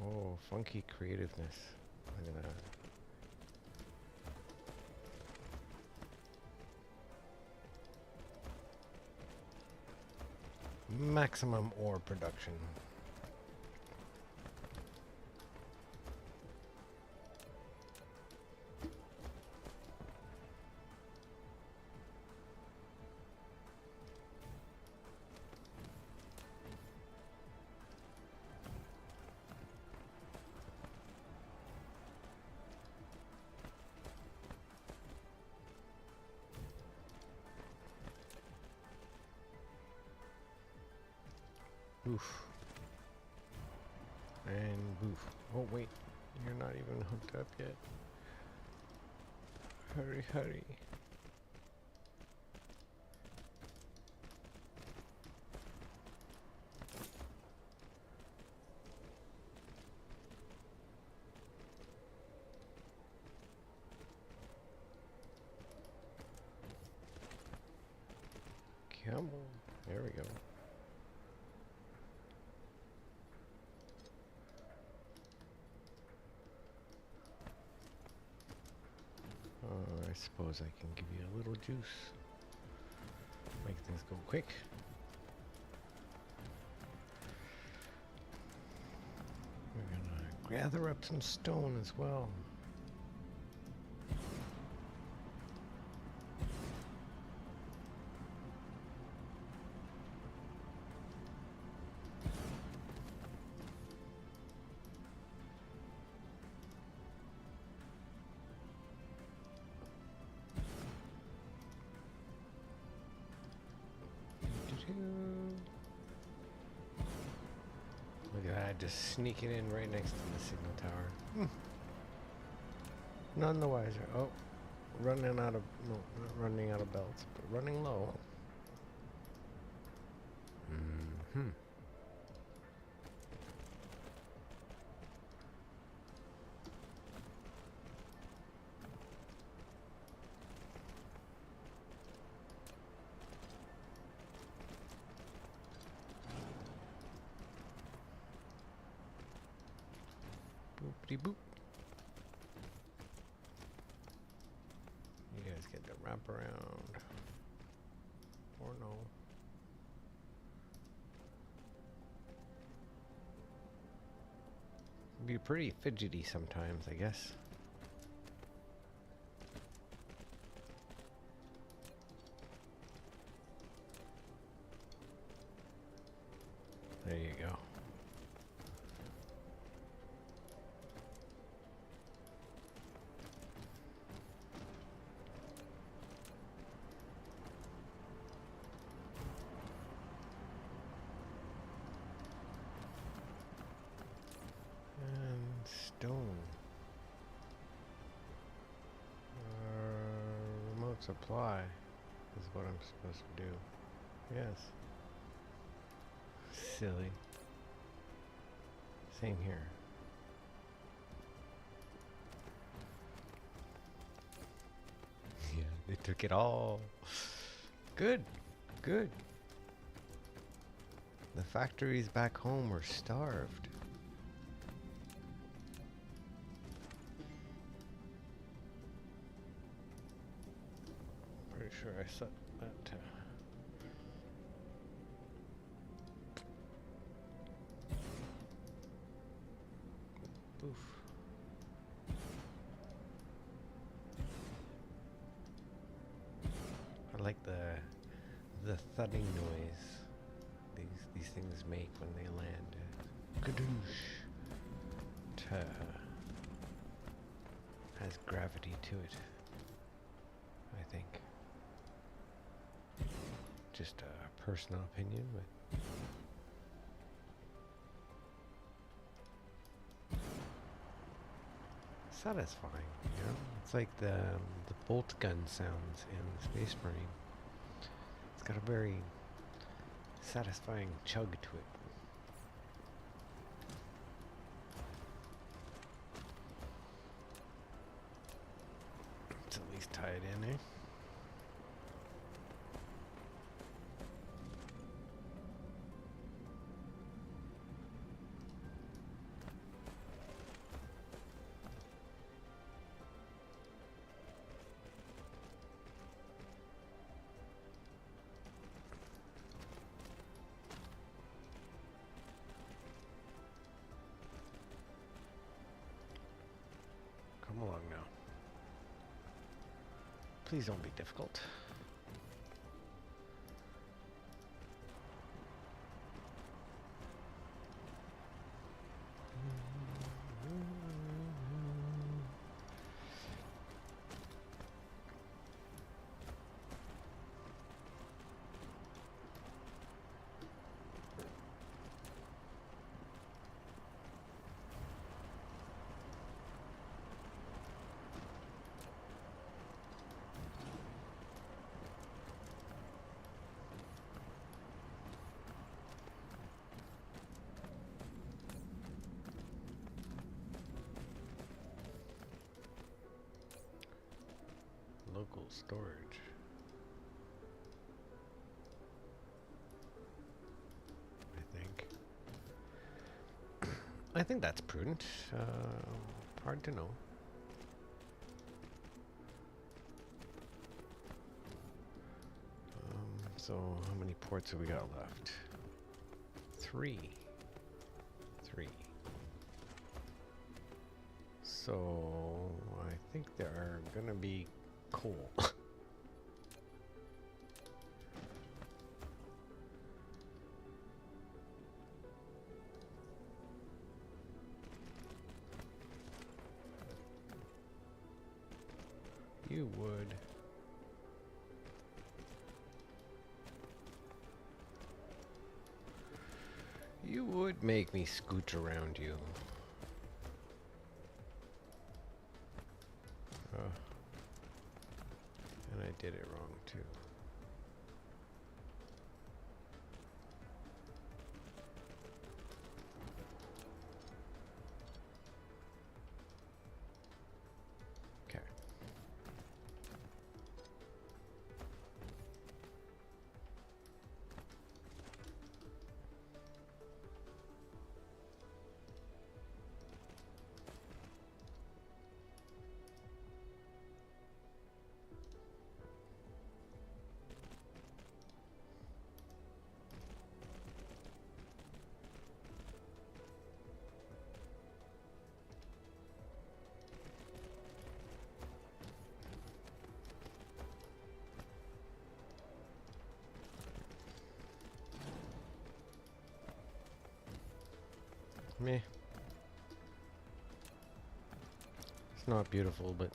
Oh, funky creativeness. I'm gonna maximum ore production. Oof. And boof. Oh wait, you're not even hooked up yet. Hurry, hurry. Come on. There we go. I suppose I can give you a little juice. Make things go quick. We're gonna gather up some stone as well. Look at that, just sneaking in right next to the signal tower. None the wiser. Oh, running out of, no, not running out of belts, but running low. Mm-hmm. Boopity boop. You guys get the wrap around. Or no. Be pretty fidgety sometimes, I guess. There you go. And stone. Remote supply is what I'm supposed to do. Yes. Silly. Same here. Yeah, they took it all. Good. Good. The factories back home were starved. Pretty sure I set that to... Oof. I like the thudding noise these things make when they land. Kadoosh. Has gravity to it, I think. Just a personal opinion, but satisfying, you know? It's like the bolt gun sounds in Space Marine. It's got a very satisfying chug to it. Let's at least tie it in, eh? Come along now. Please don't be difficult. Local storage. I think that's prudent. Hard to know. So how many ports have we got left? Three. So I think there are gonna be coal. You would. You would make me scooch around you. And I did it wrong too. Okay. meh. It's not beautiful, but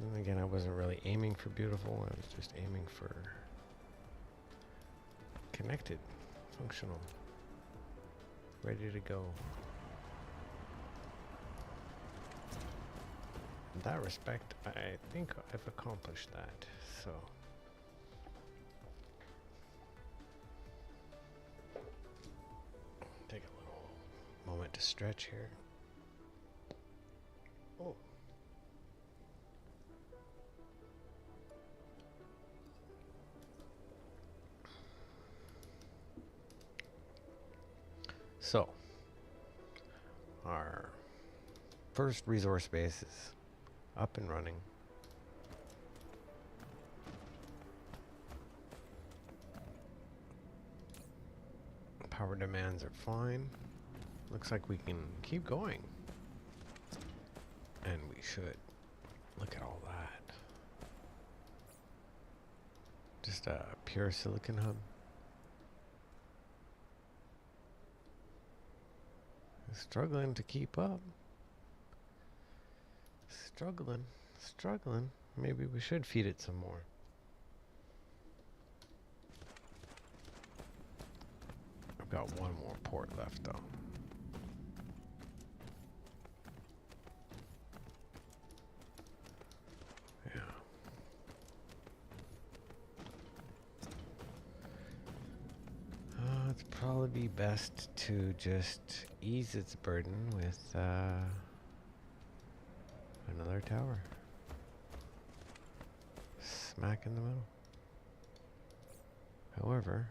then again, I wasn't really aiming for beautiful. I was just aiming for connected, functional, ready to go. In that respect, I think I've accomplished that. So. Take a little moment to stretch here. Oh. So, our first resource base is up and running. Power demands are fine. Looks like we can keep going. And we should. Look at all that. Just a pure silicon hub. Struggling to keep up. Struggling. Maybe we should feed it some more. I've got one more port left though. Yeah. It's probably best to just ease its burden with another tower. Smack in the middle. However,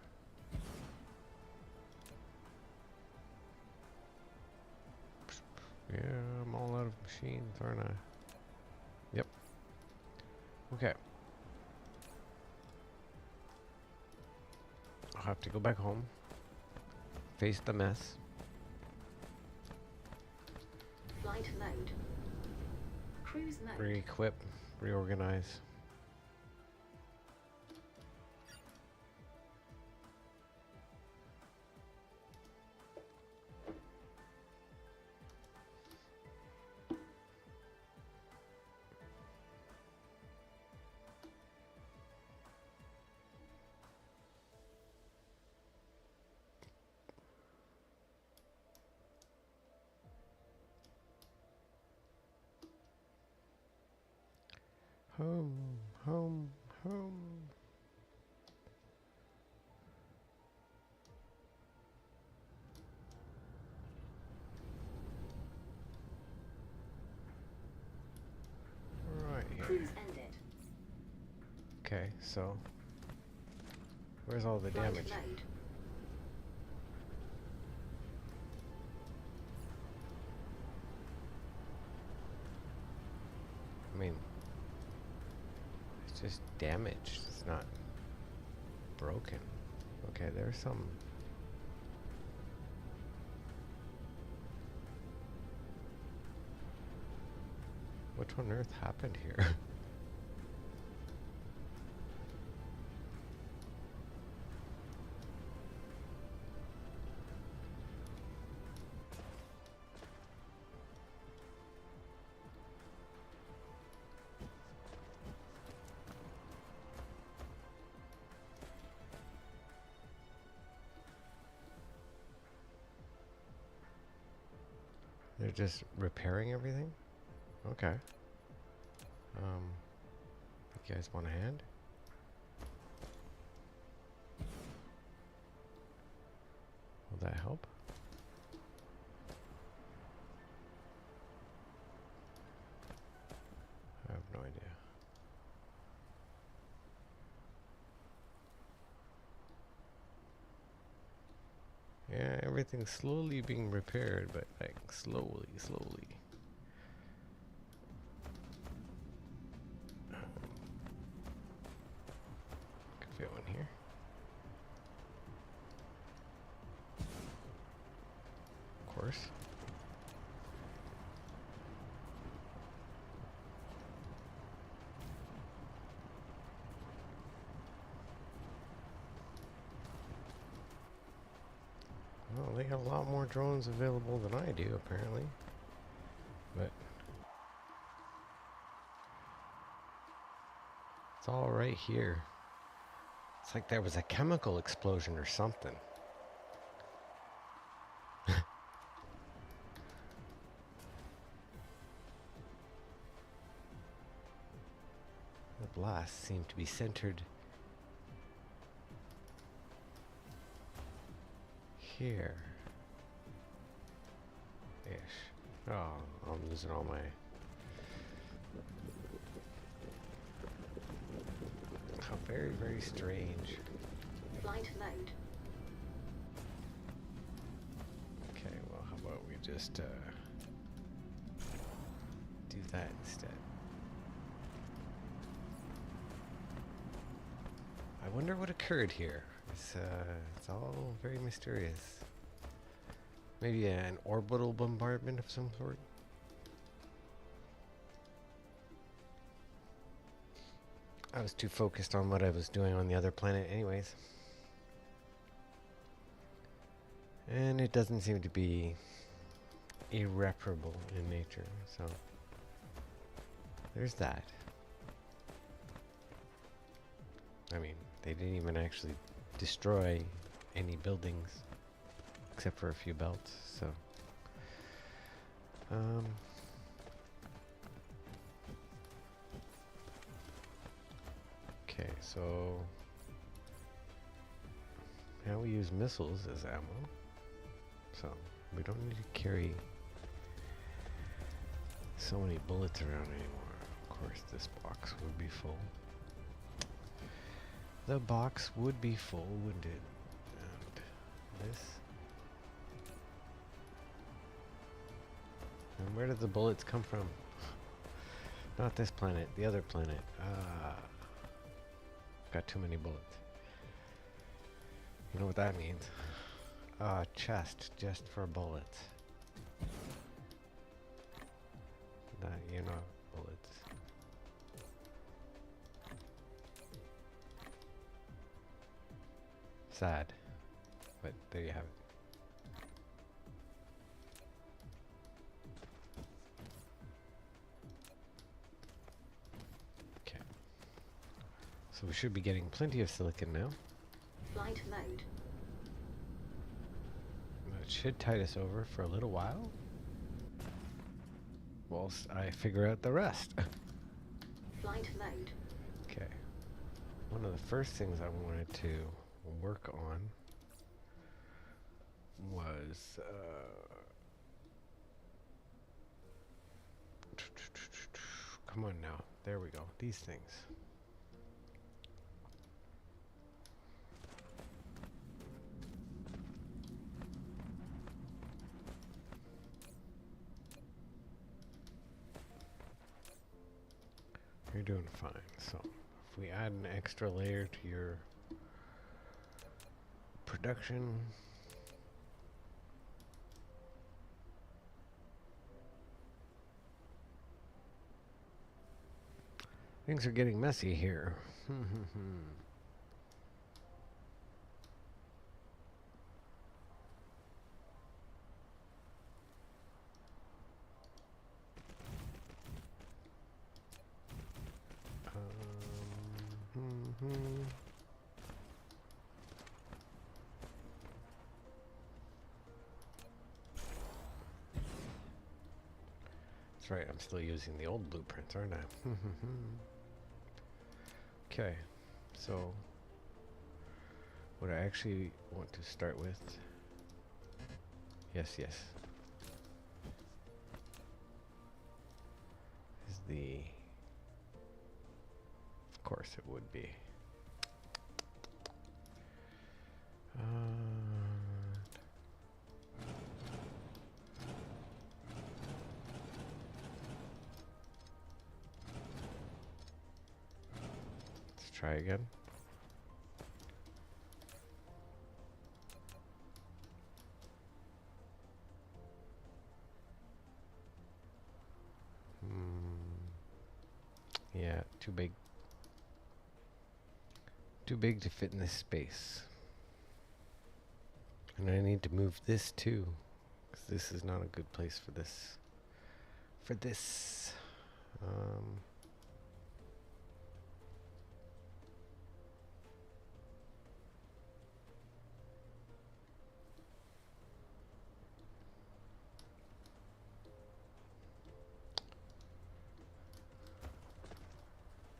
yeah, I'm all out of machines, aren't I? Yep. Okay. I'll have to go back home. Face the mess. Flight mode. Cruise mode. Re-equip. Reorganize. Home. Right here. Cruise ended. Okay, so where's all the Flight damage? mode. I mean, it's just damaged. It's not broken. Okay, there's some. What on earth happened here? They're just repairing everything? Okay. You guys want a hand? Will that help? I have no idea. Yeah, everything's slowly being repaired, but like slowly. Can fit one here. Of course. Well, they have a lot more drones available than I do, apparently. But it's all right here. It's like there was a chemical explosion or something. The blast seemed to be centered here. Ish. Oh, I'm losing all my... How very, very strange. Flight mode. Okay, well, how about we just do that instead? I wonder what occurred here. It's all very mysterious. Maybe an orbital bombardment of some sort? I was too focused on what I was doing on the other planet anyways. And it doesn't seem to be irreparable in nature, so there's that. I mean, they didn't even actually destroy any buildings except for a few belts, so okay, so now we use missiles as ammo, so we don't need to carry so many bullets around anymore. Of course, this box would be full. The box would be full, wouldn't it? And this. And where did the bullets come from? Not this planet, the other planet. Got too many bullets. You know what that means? Chest just for bullets. You know, bullets. Sad, but there you have it. Okay. So we should be getting plenty of silicon now. Flight mode. That should tide us over for a little while, whilst I figure out the rest. Flight mode. Okay. One of the first things I wanted to work on was come on now. There we go. These things. You're doing fine. So, if we add an extra layer to your production, things are getting messy here. That's right, I'm still using the old blueprints, aren't I? Okay, so what I actually want to start with, yes, is the, of course it would be. Let's try again. Yeah, too big. Too big to fit in this space. And I need to move this too, because this is not a good place for this. Um,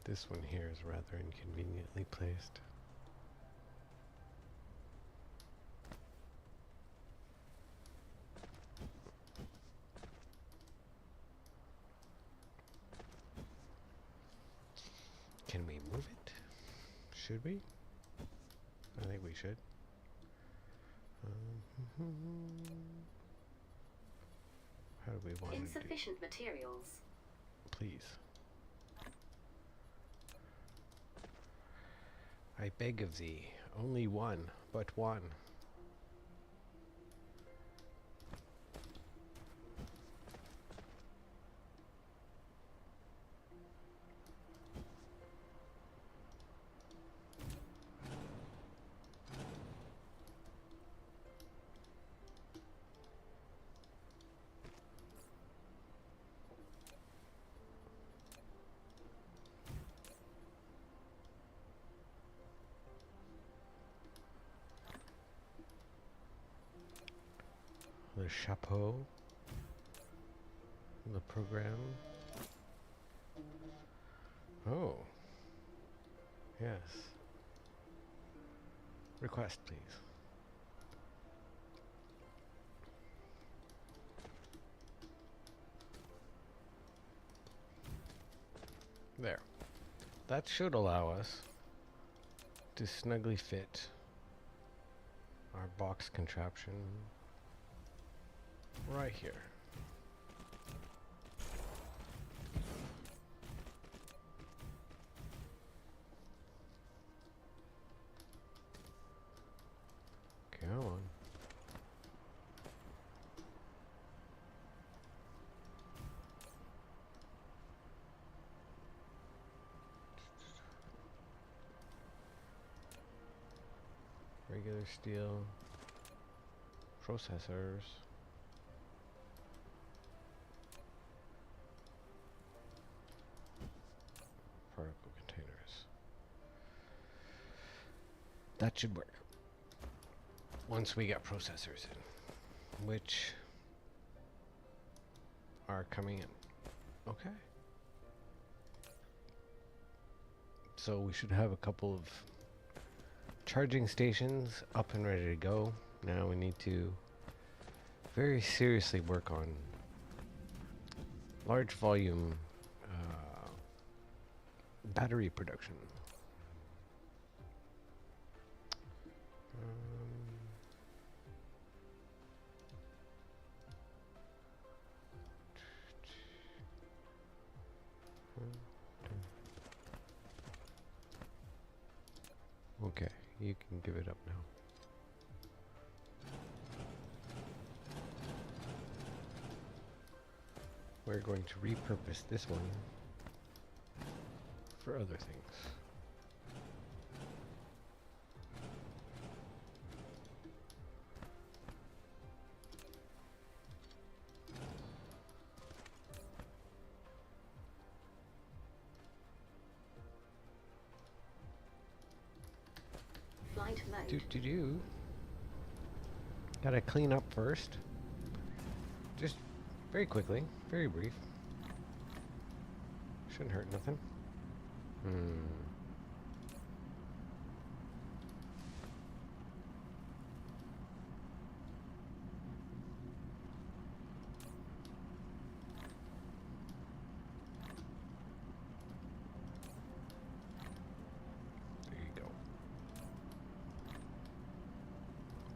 this one here is rather inconveniently placed. Can we move it? Should we? I think we should. How do we want to do? Insufficient materials. Please. I beg of thee, only one, but one. The chapeau, the program. Oh, yes. Request, please. There. That should allow us to snugly fit our box contraption right here. Come on. Regular steel processors. Particle containers. That should work. Once we get processors in, which are coming in. Okay. So we should have a couple of charging stations up and ready to go. Now we need to very seriously work on large volume battery production. Okay, you can give it up now. We're going to repurpose this one for other things. Flight mode. Gotta clean up first. Just very quickly, very brief. Shouldn't hurt nothing. There you go.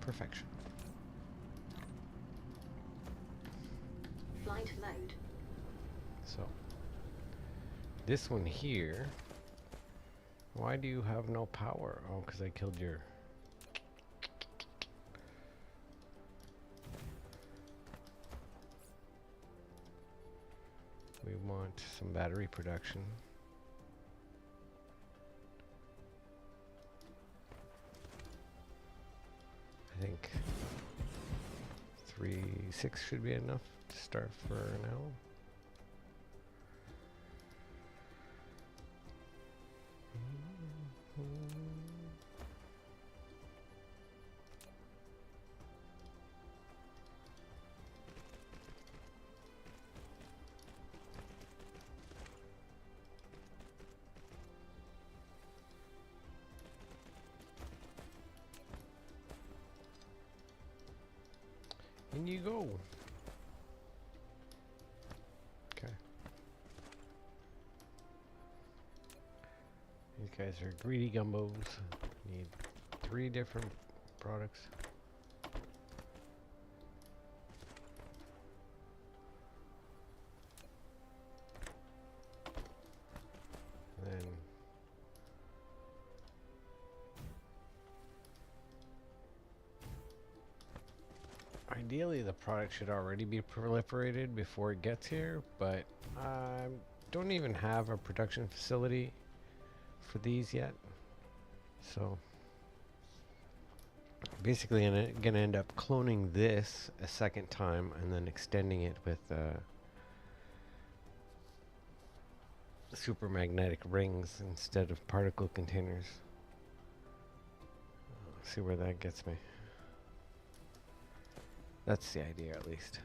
Perfection. Flight mode. So, this one here, why do you have no power? Oh, because I killed your... We want some battery production. I think 6 should be enough to start for now. In you go. Okay. These guys are greedy gumbos. Need 3 different products. Then ideally the product should already be proliferated before it gets here, but I don't even have a production facility for these yet. So basically I'm gonna end up cloning this a second time and then extending it with super magnetic rings instead of particle containers. See where that gets me. That's the idea, at least.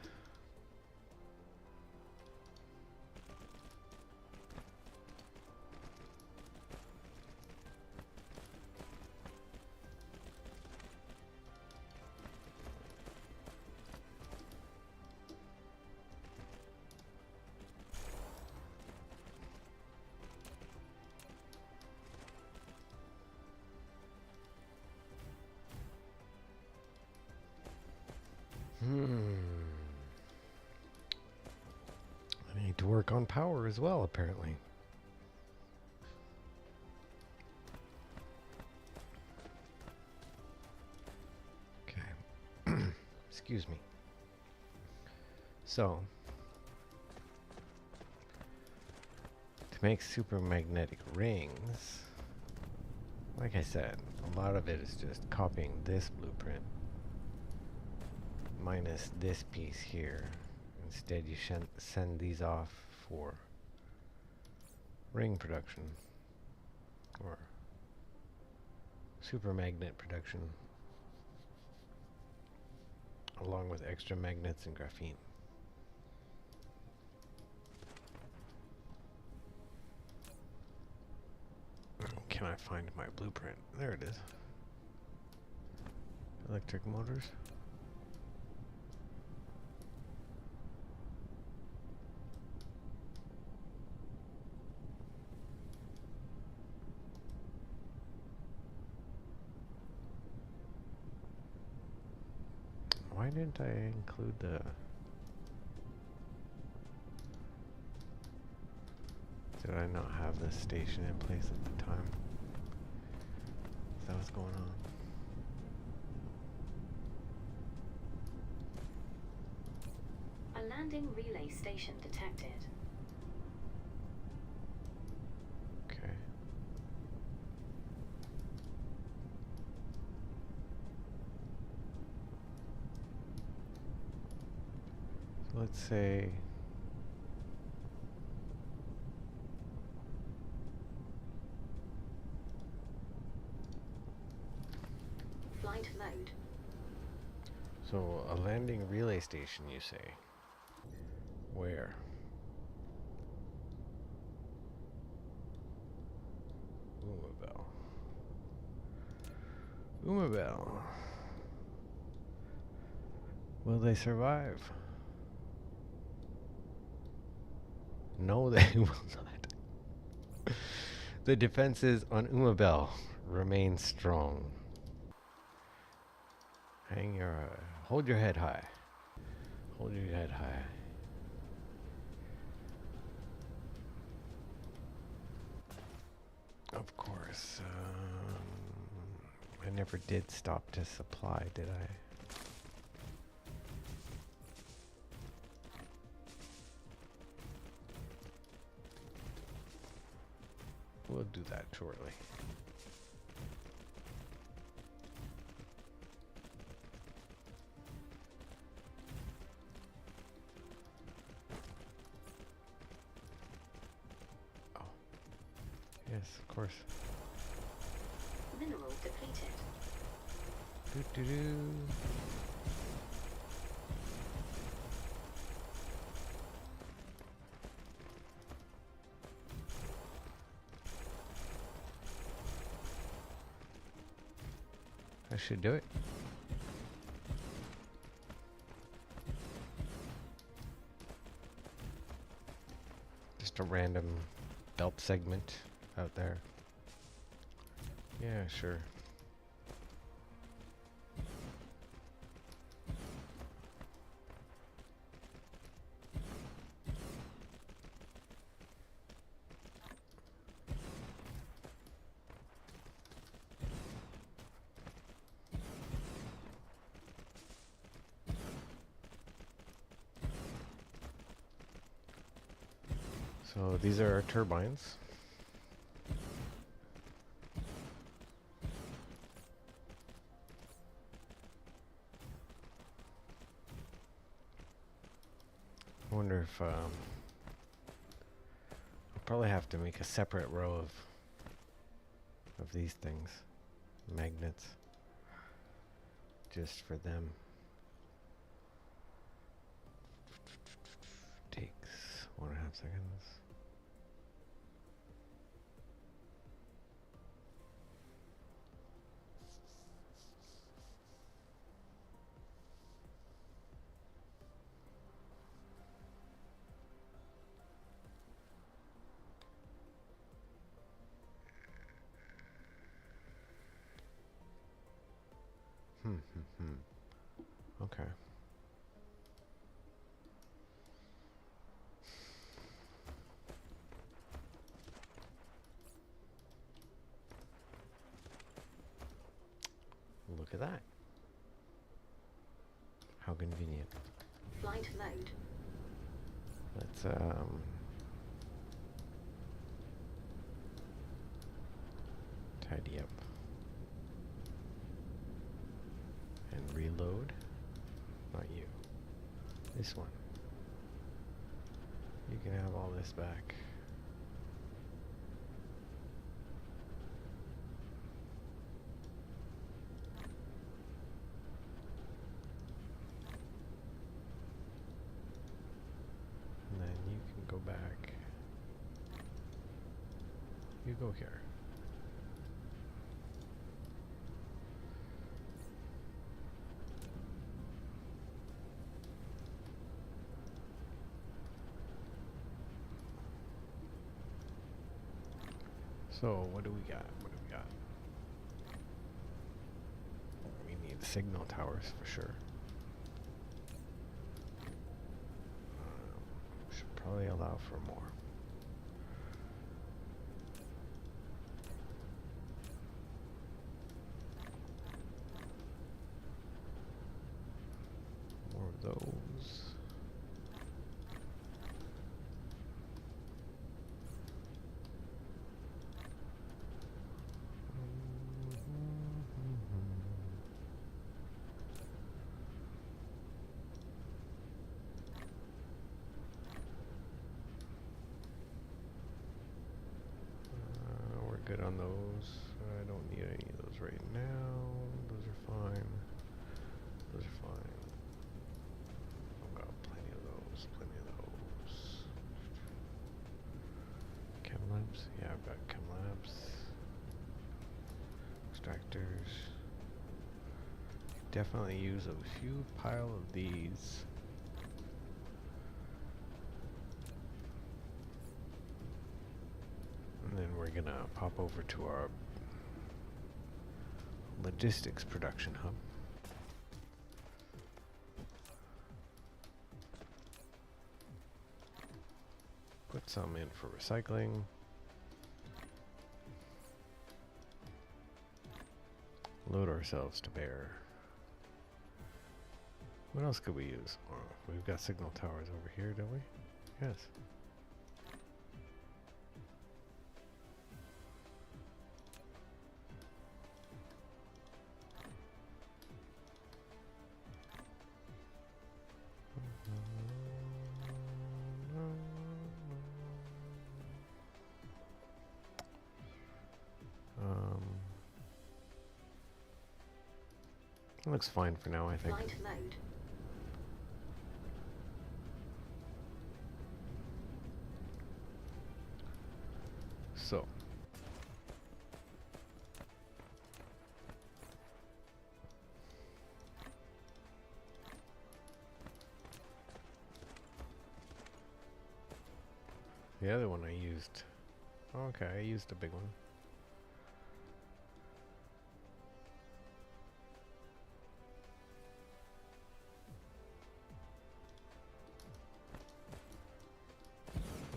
I need to work on power as well, apparently. Okay. Excuse me. So, to make super magnetic rings, like I said, a lot of it is just copying this blueprint minus this piece here. Instead, you send these off for ring production or super magnet production along with extra magnets and graphene. Can I find my blueprint? There it is. Electric motors. Why didn't I include the... Did I not have this station in place at the time? Is that what's going on? A landing relay station detected. Okay. So let's say... Flight mode. So, a landing relay station, you say? Where? Umabel. Umabel. Will they survive? No, they will not. The defenses on Umabel remain strong. Hold your head high. Hold your head high. Of course. I never did stop to supply, did I? We'll do that shortly. Yes, of course. Mineral depleted. Doo doo doo. I should do it. Just a random belt segment out there. Yeah, sure. So these are our turbines. I wonder if I'll probably have to make a separate row of these things, magnets, just for them. Takes 1.5 seconds. Okay. Look at that. How convenient. Flight mode. Let's tidy up and reload. Not you. This one. You can have all this back. And then you can go back. You go here. So, what do we got? What do we got? We need signal towers for sure. Should probably allow for more. More of those. We're good on those. I don't need any of those right now. Those are fine. Those are fine. I've got plenty of those. Plenty of those. Chem labs? Yeah, I've got chem labs. Extractors. Definitely use a few pile of these. And then we're gonna pop over to our logistics production hub. Put some in for recycling. Load ourselves to bear. What else could we use? Oh, we've got signal towers over here, don't we? Yes. Looks fine for now, I think. Flight mode. So. The other one I used. Okay, I used a big one.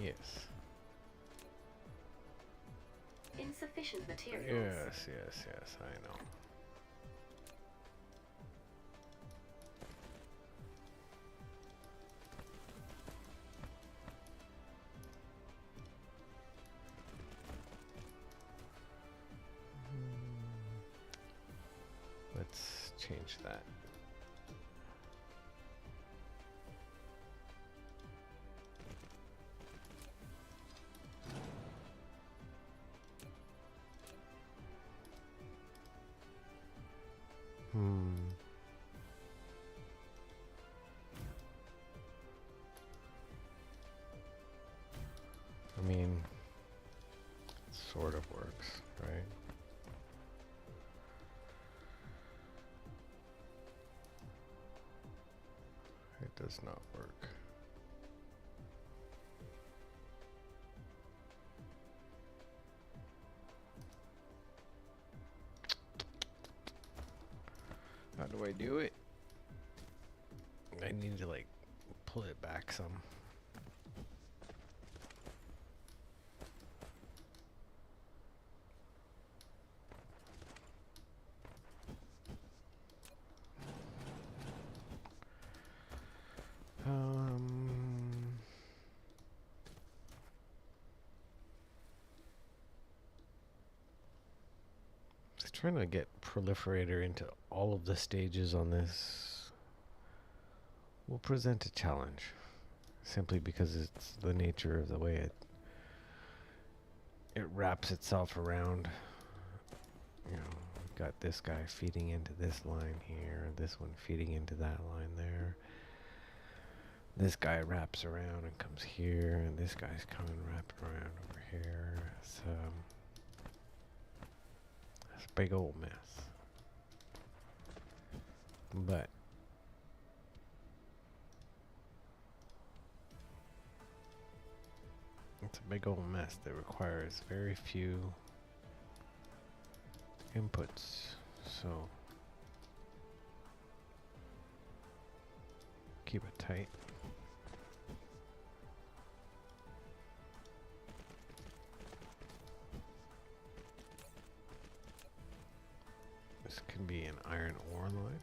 Yes. Insufficient materials. Yes, I know. Let's change that. I mean, it sort of works, right? It does not work. How do I do it? I need to like pull it back some. Just trying to get proliferator into all of the stages on this will present a challenge, simply because it's the nature of the way it wraps itself around. You know, we've got this guy feeding into this line here, this one feeding into that line there. This guy wraps around and comes here, and this guy's coming wrapping around over here. It's a big old mess. But it's a big old mess that requires very few inputs. So keep it tight. This can be an iron ore line.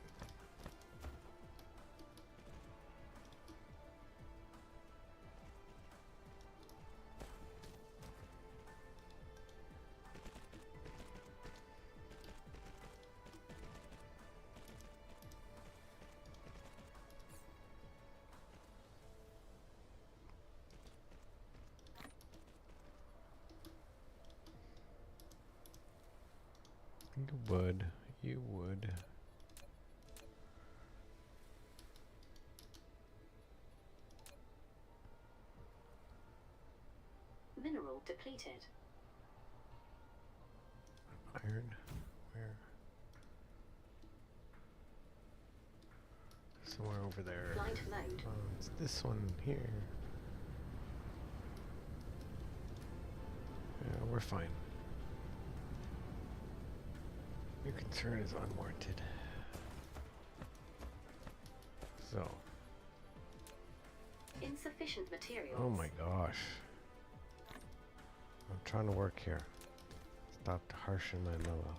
You would. Mineral depleted. Iron, where? Somewhere over there. Flight mode. It's this one here. Yeah, we're fine. Your concern is unwarranted. So. Insufficient materials. Oh my gosh. I'm trying to work here. Stop harshing my mellow.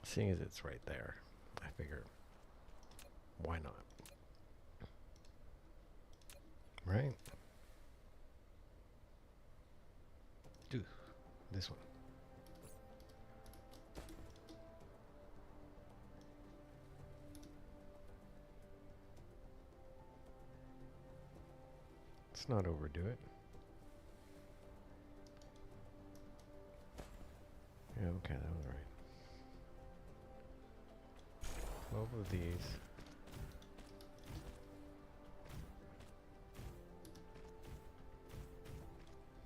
Seeing as it's right there, I figure, why not? Right? Do this one. Let's not overdo it. Yeah, okay, that was right. 12 of these.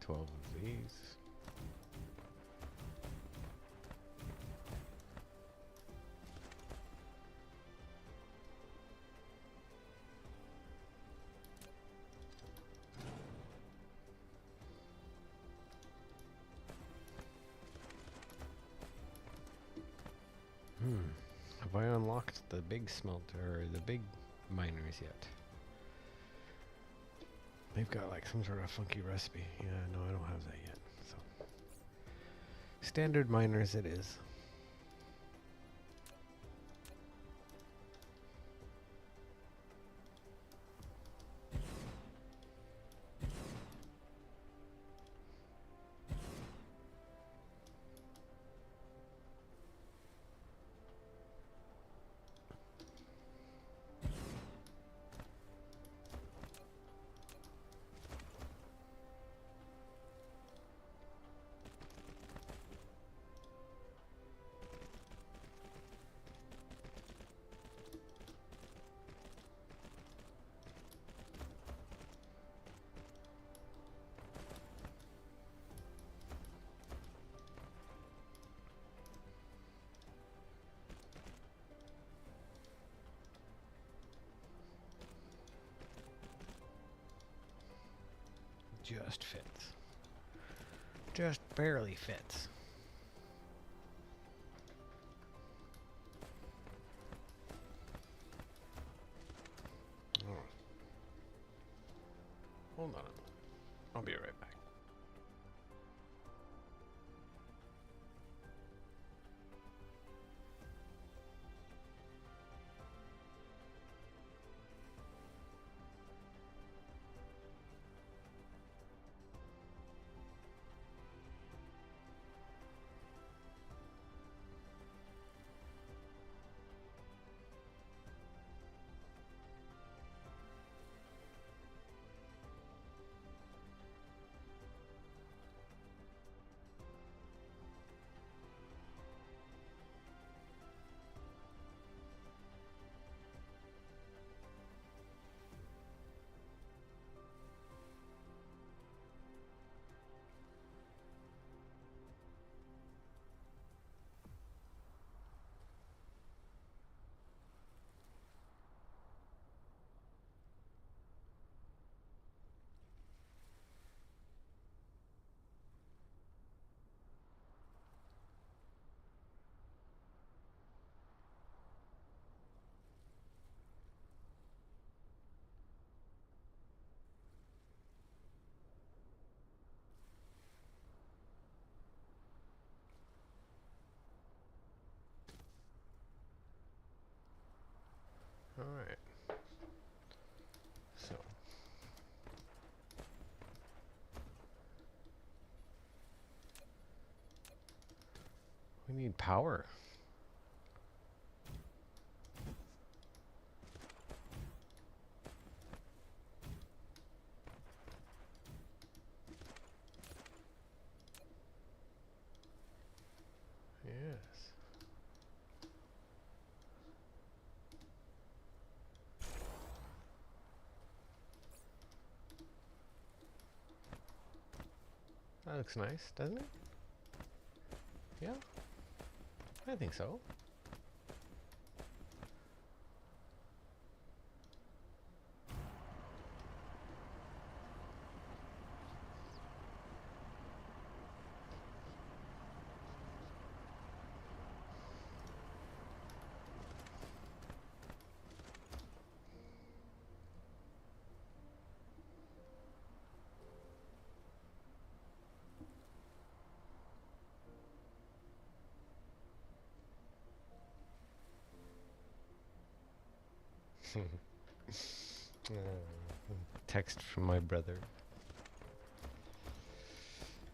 12 of these. Have I unlocked the big smelter, or the big miners yet? They've got like some sort of funky recipe. Yeah, no, I don't have that yet. So, standard miners it is. Just fits. Just barely fits. Oh. Hold on. I'll be right back. All right. So. We need power. Yes. That looks nice, doesn't it? Yeah, I think so. Text from my brother.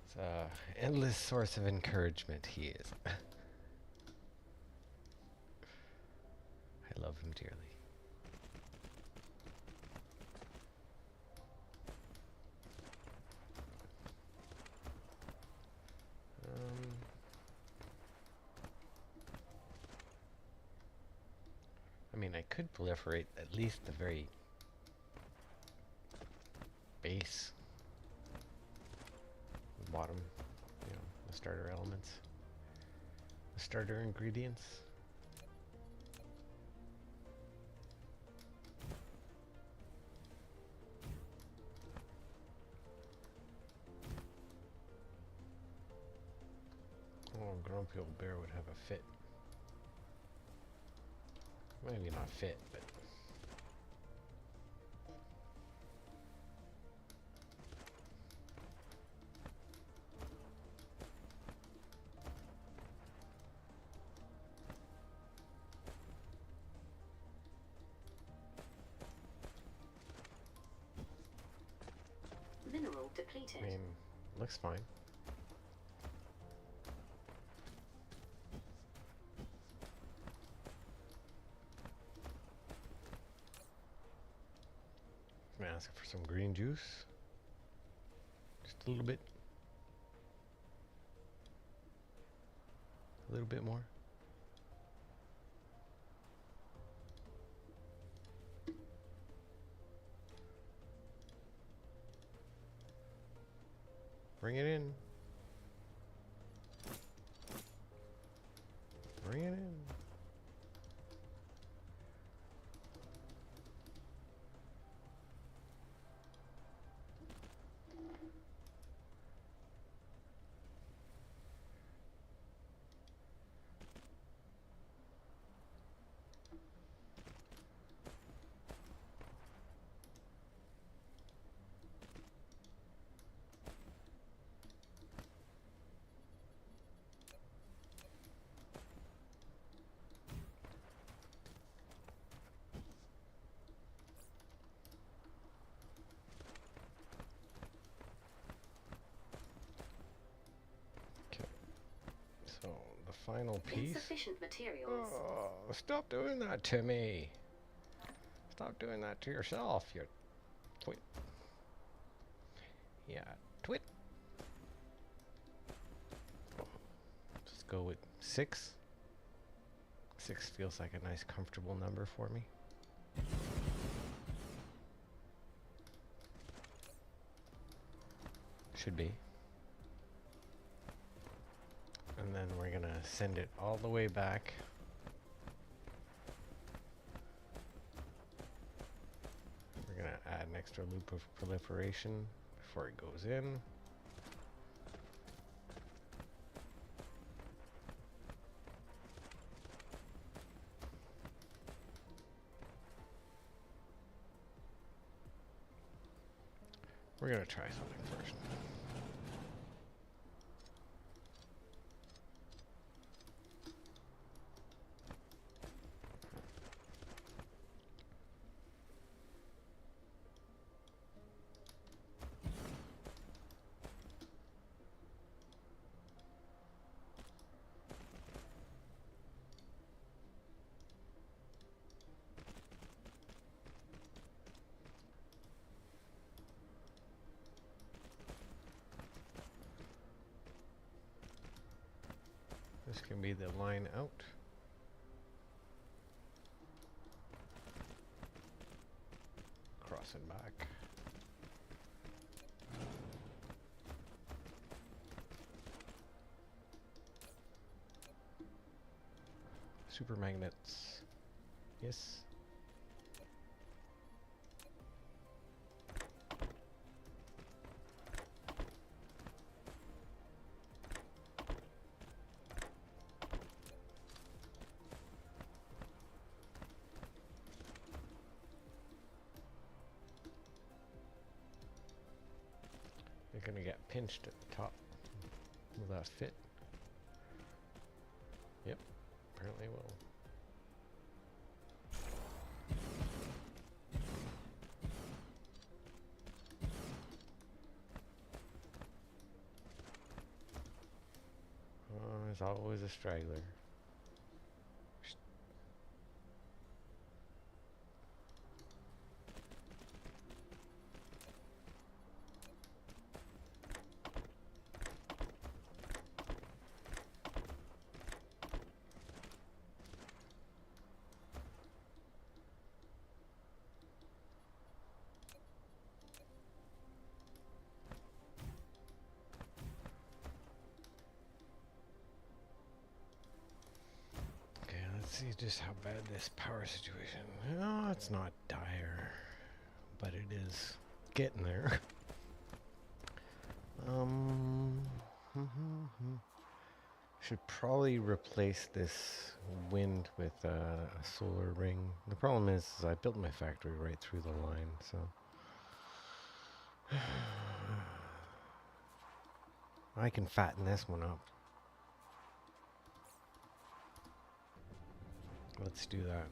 It's an endless source of encouragement, he is. I love him dearly. I mean, I could proliferate at least the very base, bottom, you know, the starter elements, the starter ingredients. Oh, Grumpy Old Bear would have a fit. Maybe not fit, but Mineral I depleted. mean, looks fine. I'm gonna ask for some green juice. Just a little bit. A little bit more. Bring it in. Bring it in. So, the final piece. Insufficient materials. Oh, stop doing that to me. Stop doing that to yourself, you twit. Yeah, twit. Just go with 6. 6 feels like a nice, comfortable number for me. Should be. And then we're gonna send it all the way back. We're gonna add an extra loop of proliferation before it goes in. We're gonna try something first. This can be the line out. Crossing back. Super magnets. Yes. You're gonna get pinched at the top. Will that fit? Yep, apparently will. There's always a straggler. Let's see just how bad this power situation. No, it's not dire, but it is getting there. Should probably replace this wind with a solar ring. The problem is I built my factory right through the line, so I can fatten this one up. Let's do that.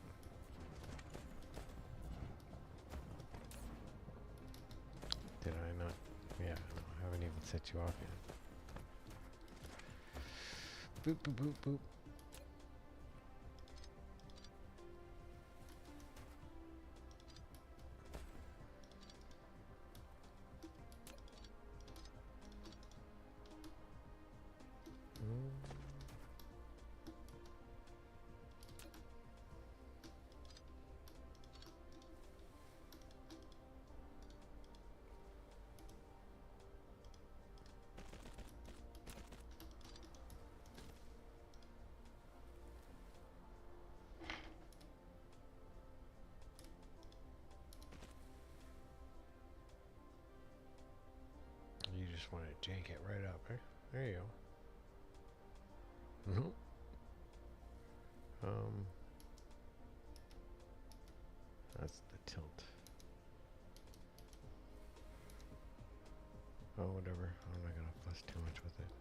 Did I not? Yeah, no, I haven't even set you off yet. Boop, boop, boop, boop. You just want to jank it right up, right? There you go. That's the tilt. Oh, whatever. I'm not gonna fuss too much with it.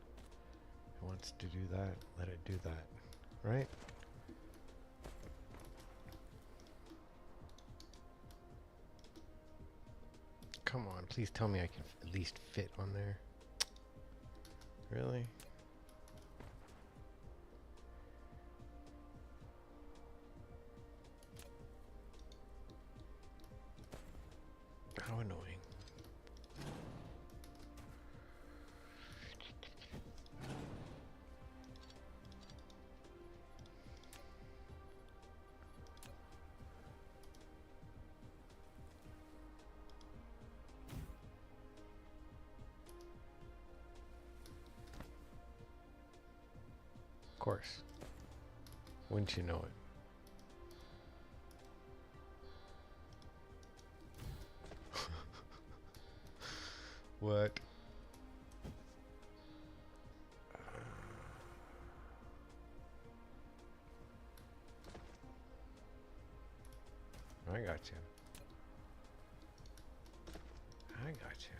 It wants to do that. Let it do that. Right? Come on, please tell me I can at least fit on there. Really? How annoying. Of course. Wouldn't you know it? What? I got you. I got you.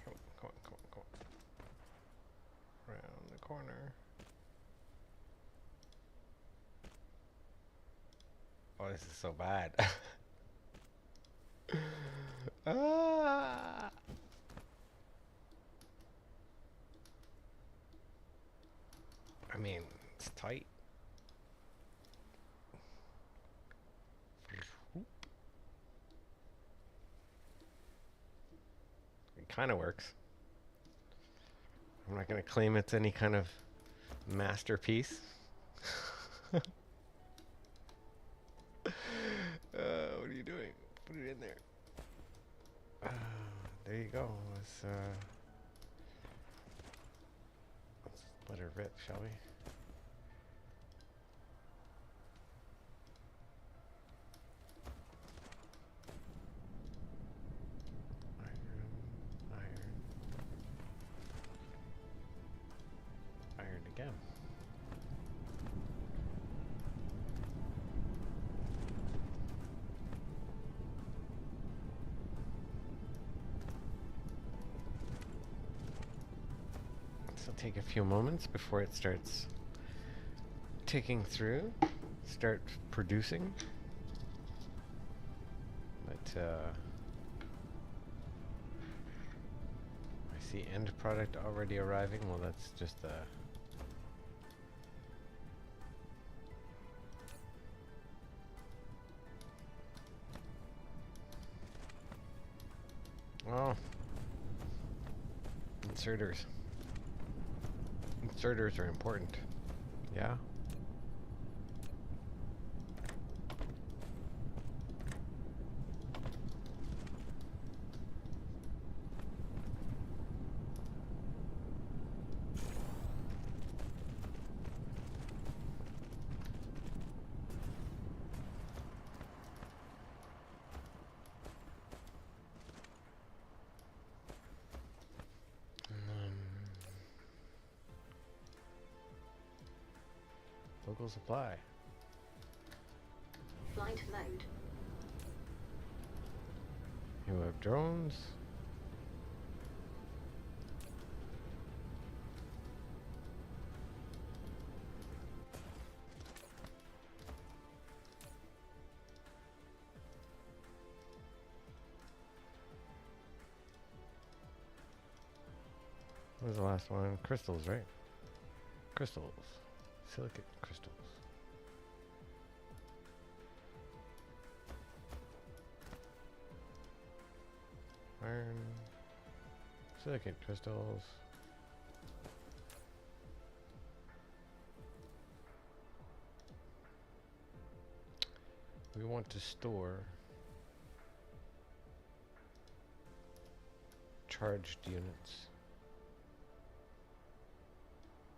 Come on, come on, come on. Around the corner. Oh, this is so bad. Ah! I mean, it's tight. It kind of works. I'm not going to claim it's any kind of masterpiece. What are you doing? Put it in there. There you go. Let's let her rip, shall we? Iron again. This will take a few moments before it starts ticking through, start producing. I see end product already arriving. Well, that's just a... Oh. Inserters. Inserters are important. Yeah? Local supply. Flight mode. You have drones. What was the last one? Crystals, right? Crystals. Silicate crystals. Iron. Silicate crystals. We want to store charged units.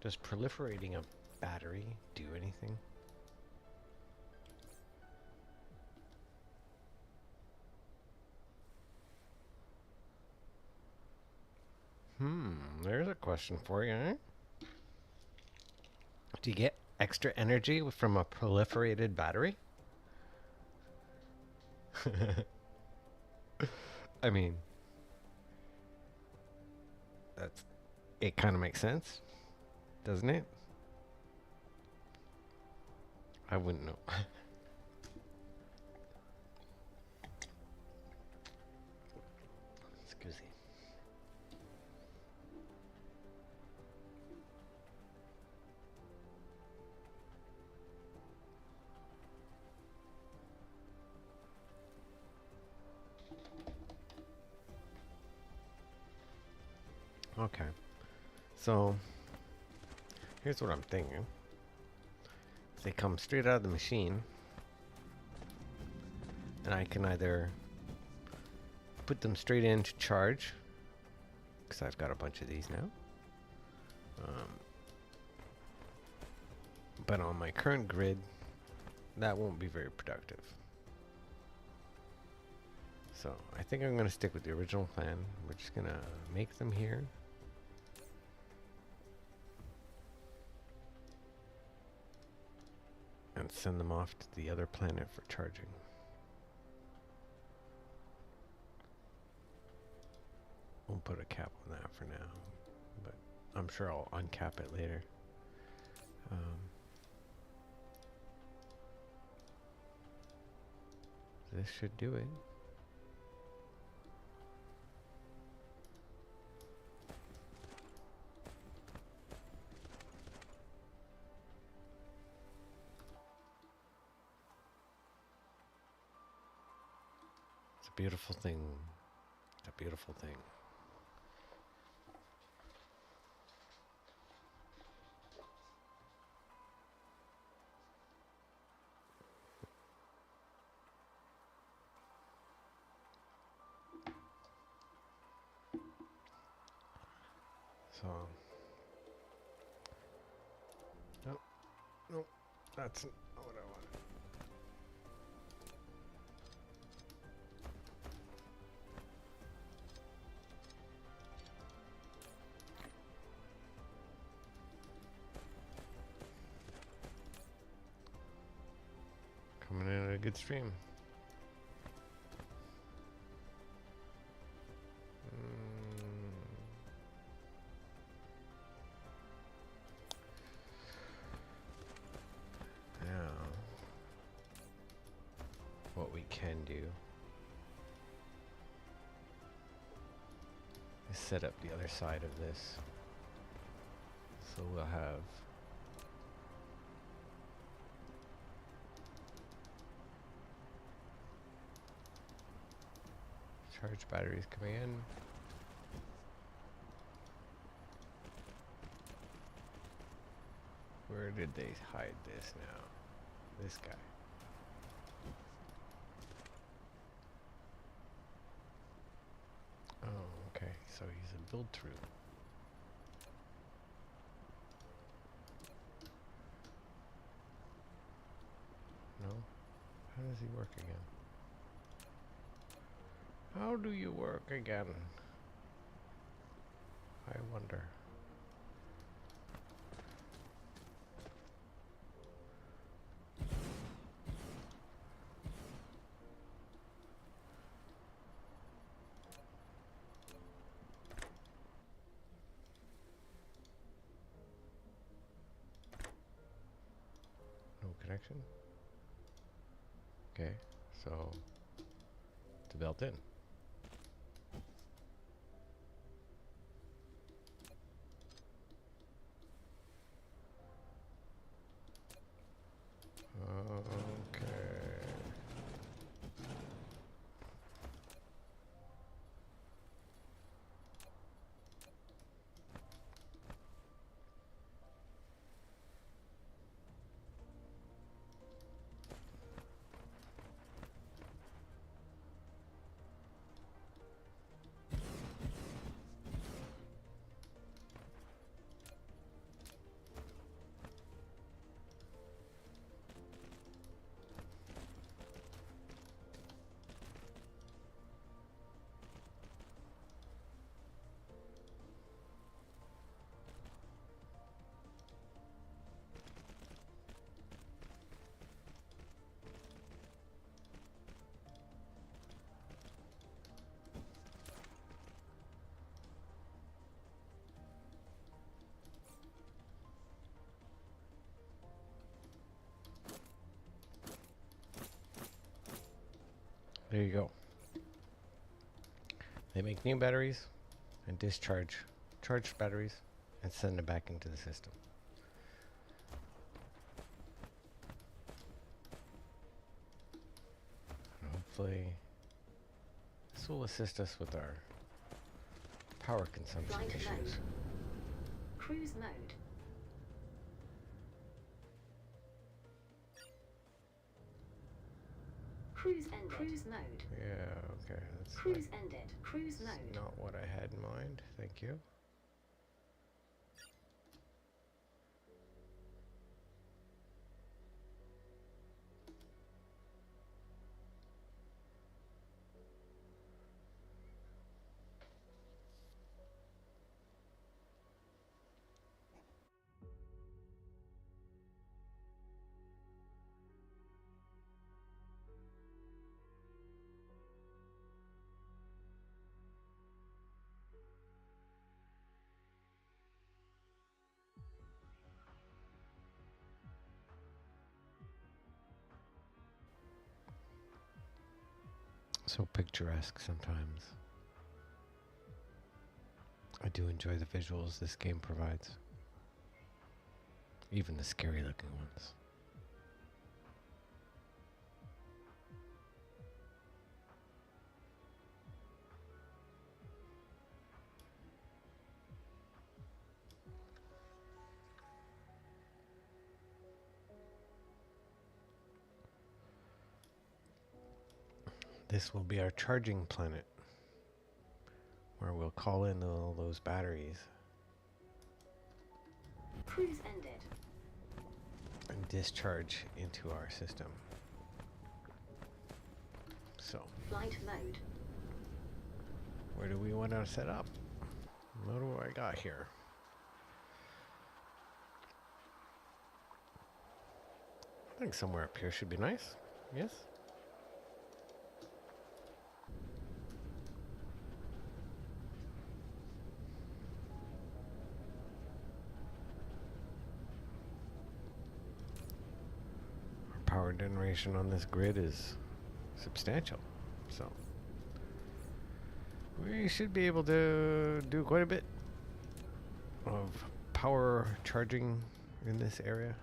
Does proliferating a battery do anything? There's a question for you, eh? Do you get extra energy from a proliferated battery? I mean, it kind of makes sense, doesn't it? I wouldn't know. Excuse me. Okay. So, here's what I'm thinking. They come straight out of the machine, and I can either put them straight in to charge, because I've got a bunch of these now. But on my current grid, that won't be very productive. So I think I'm going to stick with the original plan. We're just going to make them here. And send them off to the other planet for charging. We'll put a cap on that for now, but I'm sure I'll uncap it later. This should do it. It's a beautiful thing. It's a beautiful thing. So, nope, that's not what I wanted. Coming in at a good stream. Now, what we can do set up the other side of this. So we'll have charge batteries coming in. Where did they hide this now? This guy. Oh, okay. So he's a build through. No? How does he work again? How do you work again? I wonder. No connection? Okay, so it's built in. Okay. There you go. They make new batteries and discharge charged batteries and send them back into the system. And hopefully this will assist us with our power consumption Flight issues. mode. Cruise mode. Cruise ended. Cruise mode. Yeah, okay. That's Cruise ended. Cruise mode. not what I had in mind. Thank you. So picturesque sometimes. I do enjoy the visuals this game provides. Even the scary looking ones. This will be our charging planet, where we'll call in all those batteries Cruise ended. and discharge into our system. So, Flight mode. where do we want to set up? What do I got here? I think somewhere up here should be nice. Yes? Our power generation on this grid is substantial. So, We should be able to do quite a bit of power charging in this area.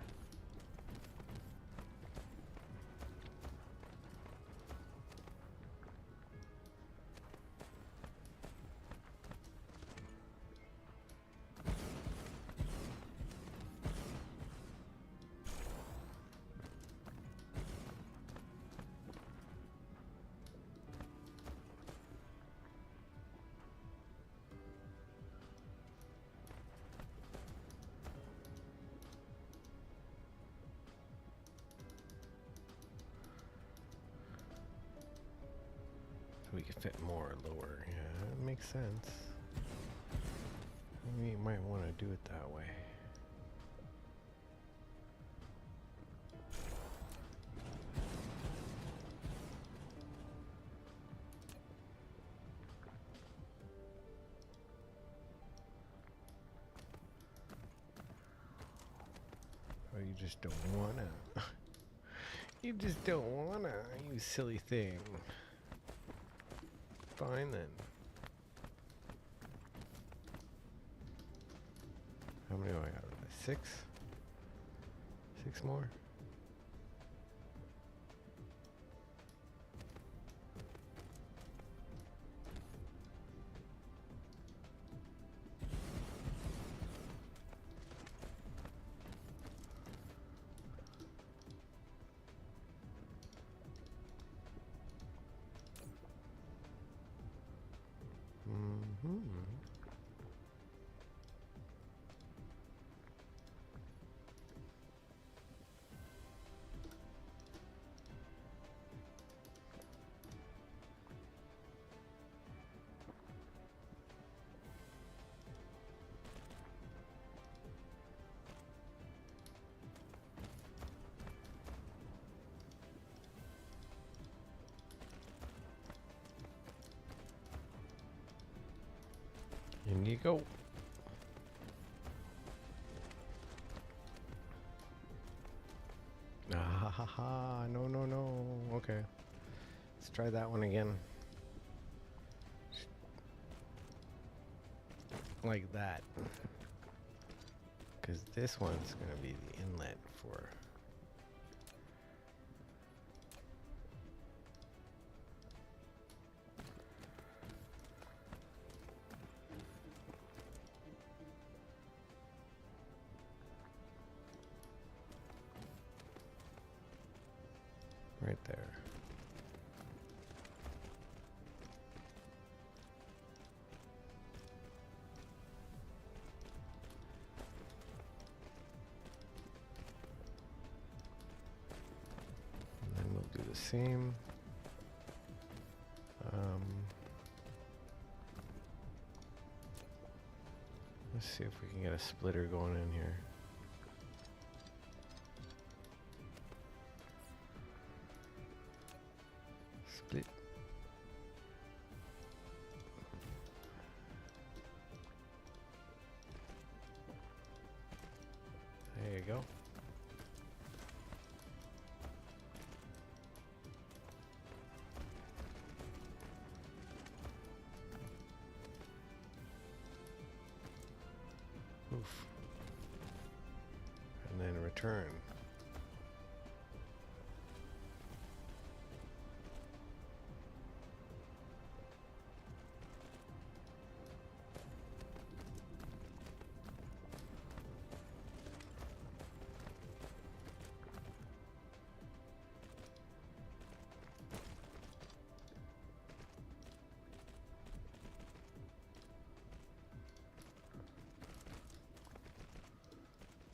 We could fit more lower. Yeah, that makes sense. We might want to do it that way. Oh, you just don't wanna. You just don't wanna, you silly thing. Fine then. How many do I got? 6? 6 more? Mm-hmm. In you go. Ah ha ha ha. No, no, no. Okay. Let's try that one again. Like that. Because this one's going to be the inlet for... right there. And then we'll do the same. Let's see if we can get a splitter going in here. Split. There you go. Oof. And then return.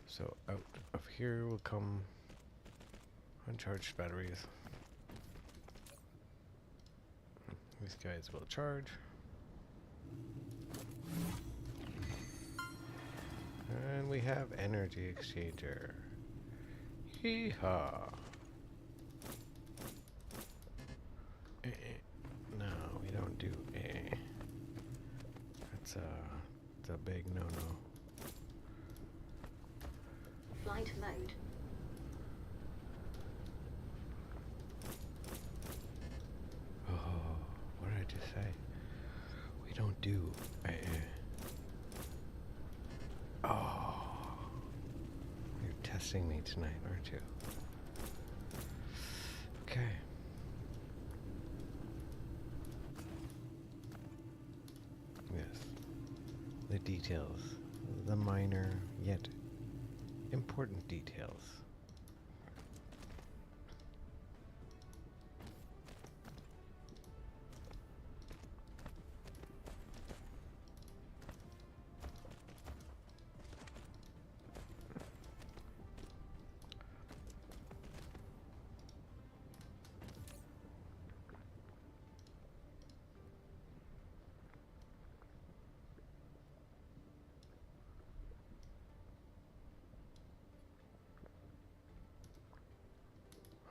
So out of here will come uncharged batteries. These guys will charge. And we have energy exchanger. Hee-haw. No, we don't do That's a big no-no. Flight mode. Oh, what did I just say? don't do. Oh, you're testing me tonight, aren't you? Okay. Yes. The details. The minor yet important details.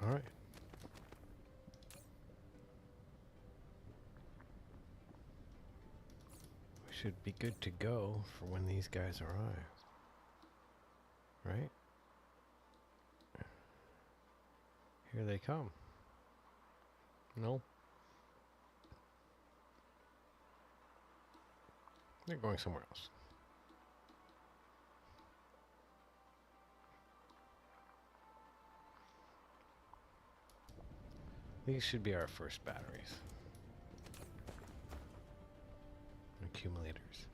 All right. We should be good to go for when these guys arrive. Right? Here they come. No. They're going somewhere else. These should be our first batteries. Accumulators.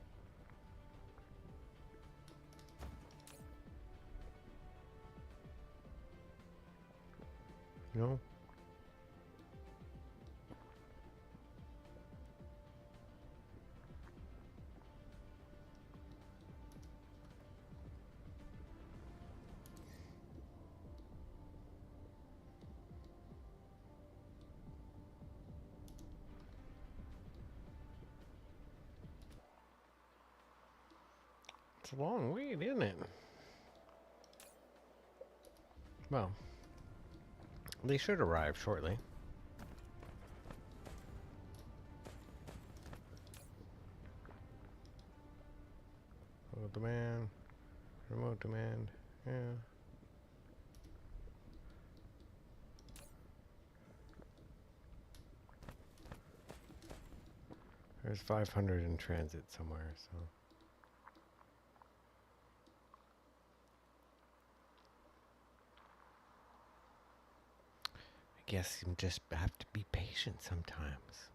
No? It's a long wait, isn't it? Well, they should arrive shortly. Remote demand. Remote demand. Yeah. There's 500 in transit somewhere, so. I guess you just have to be patient sometimes.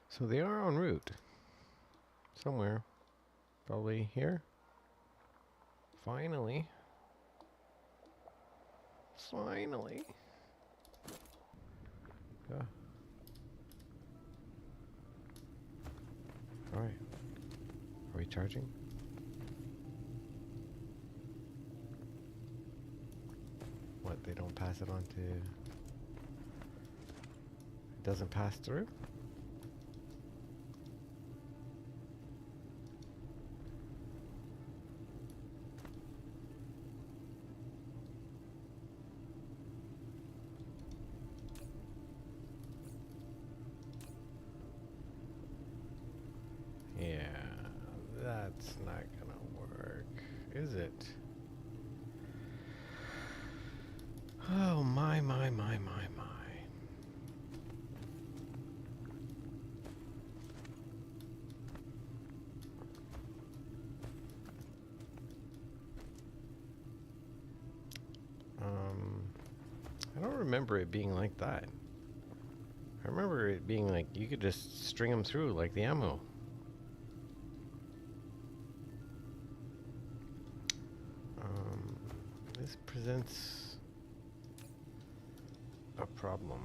So they are en route. Somewhere. Probably here. Finally. Finally. Yeah. Alright. Are we charging? What, they don't pass it on to... It doesn't pass through? Yeah, that's not gonna work, is it? Oh my. I don't remember it being like that. I remember it being like you could just string them through like the ammo. this presents a problem.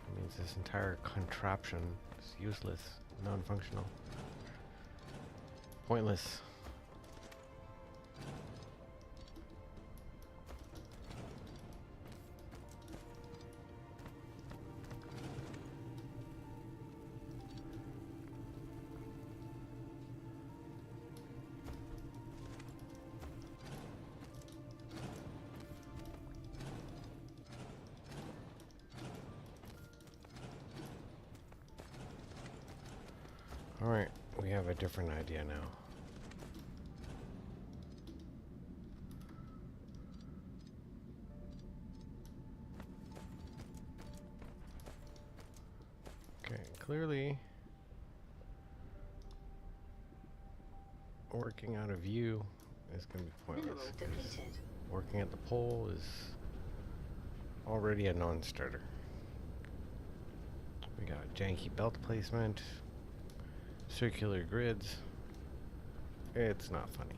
It means this entire contraption is useless, non-functional, pointless. Alright, we have a different idea now. Okay, clearly working out of view is going to be pointless. Mineral depleted. Working at the pole is already a non-starter. We got janky belt placement, circular grids. It's not funny.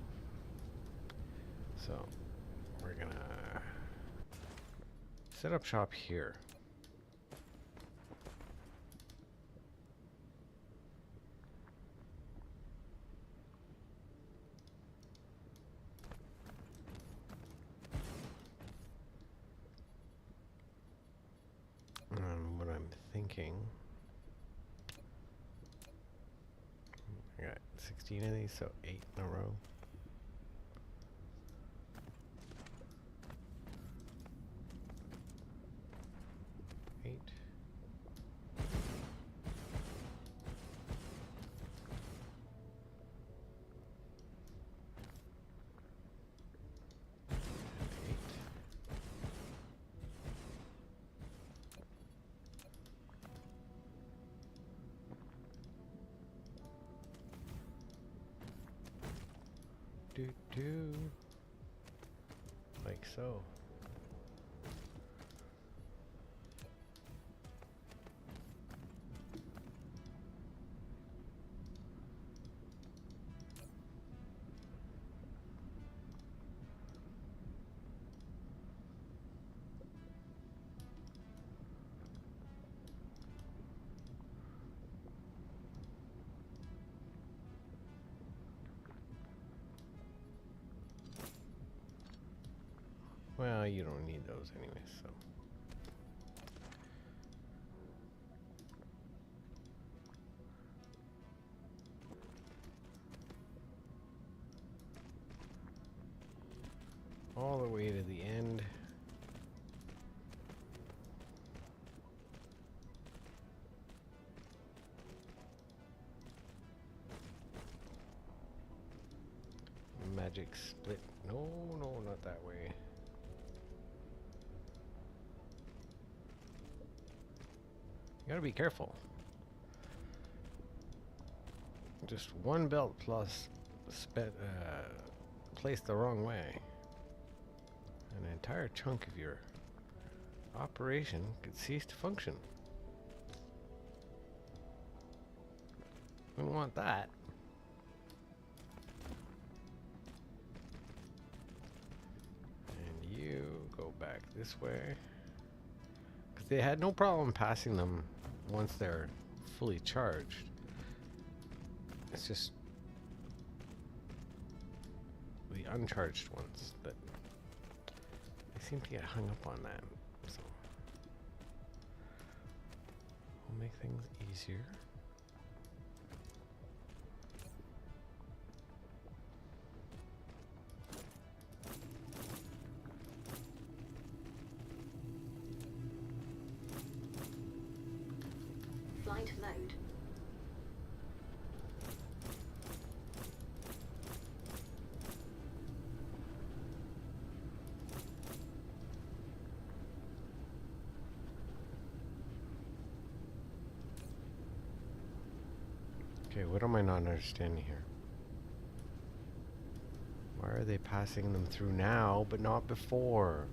So we're gonna set up shop here. What I'm thinking, I got 16 of these, so 8 in a row. Eight. Do like so. Well, you don't need those anyways, so. All the way to the end. Magic split. No, no, not that way. You gotta be careful. Just one belt plus placed the wrong way. An entire chunk of your operation could cease to function. We don't want that. And you go back this way. Because they had no problem passing them once they're fully charged. It's just the uncharged ones that they seem to get hung up on that. So we'll make things easier. Flight mode. Okay, what am I not understanding here? Why are they passing them through now, but not before?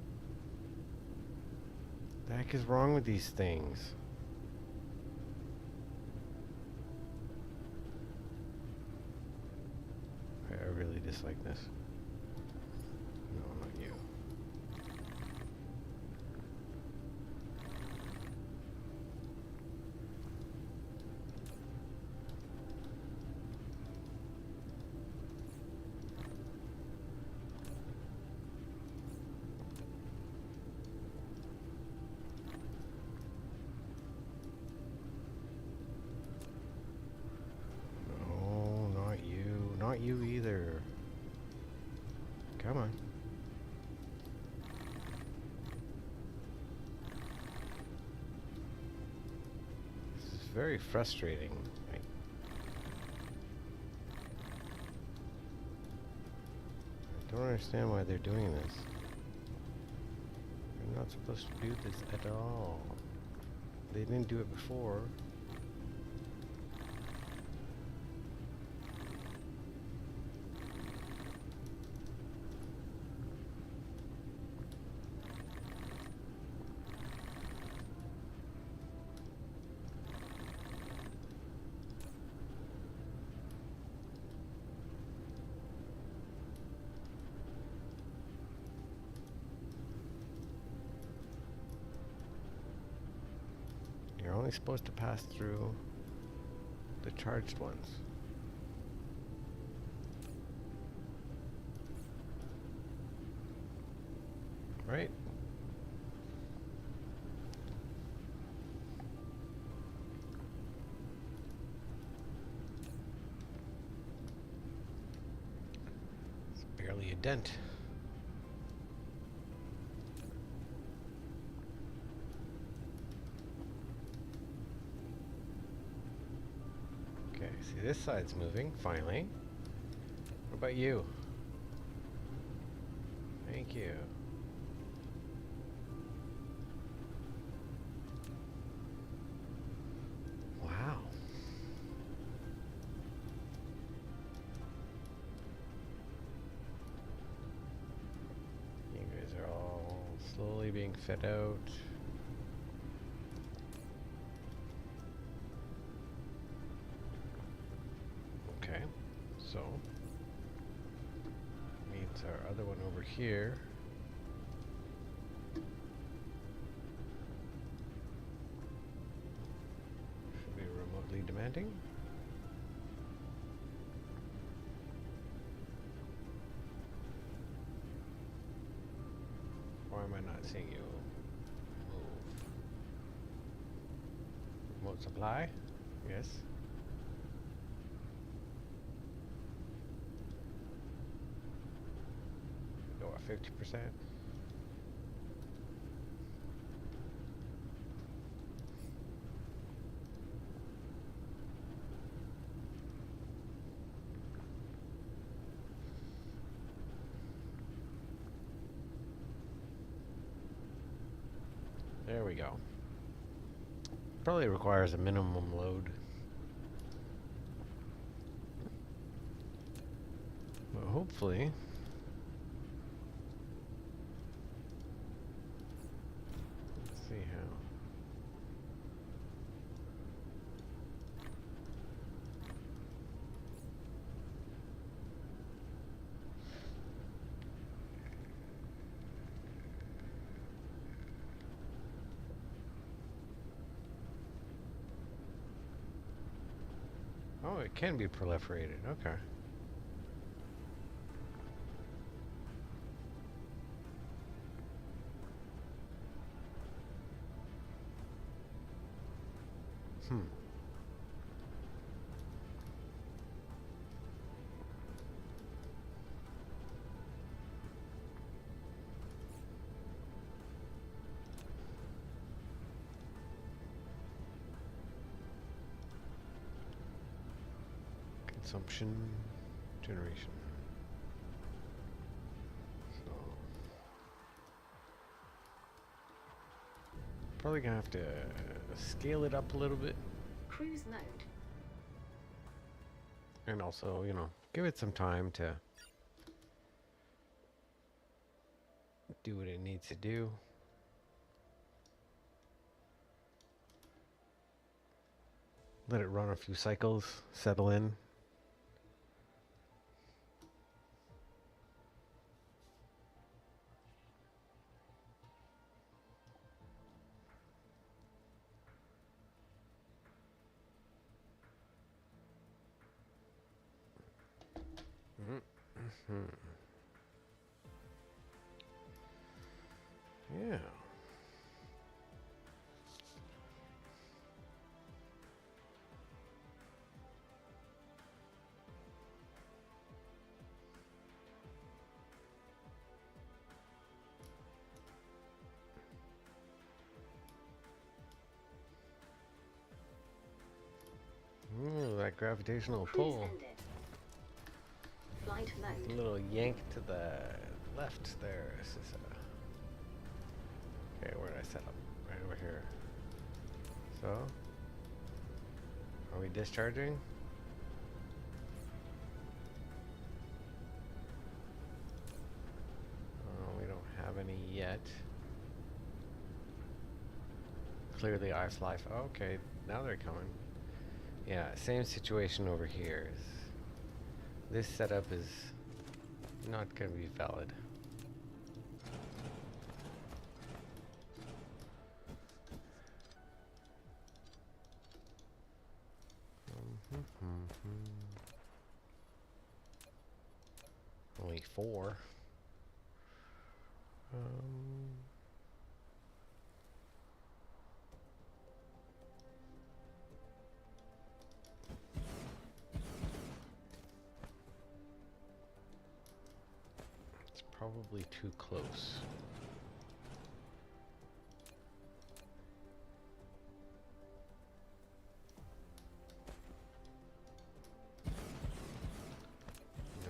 The heck is wrong with these things? I really this like this. No, not you. No, not you. Not you either. Come on. This is very frustrating. I don't understand why they're doing this. They're not supposed to do this at all. They didn't do it before. You're only supposed to pass through the charged ones. Right? It's barely a dent. Okay, see this side's moving, finally. What about you? Thank you. Wow. You guys are all slowly being fed out. Okay, so means our other one over here should be remotely demanding. Why am I not seeing you move? Remote supply? Yes. Go at 50%. There we go. Probably requires a minimum load. But hopefully let's see how. Oh, it can be proliferated. Okay. Hmm. Consumption, generation. So probably gonna have to scale it up a little bit, Cruise mode. and also, you know, give it some time to do what it needs to do. Let it run a few cycles, settle in. Hmm. Yeah. Ooh, that gravitational Cruise pull. ended. Flight A mode. little yank to the left there. This is okay, where did I set up? Right over here. So, are we discharging? We don't have any yet. Clearly I fly. Okay, now they're coming. Yeah, same situation over here. This setup is not going to be valid. Only 4. It's probably too close. And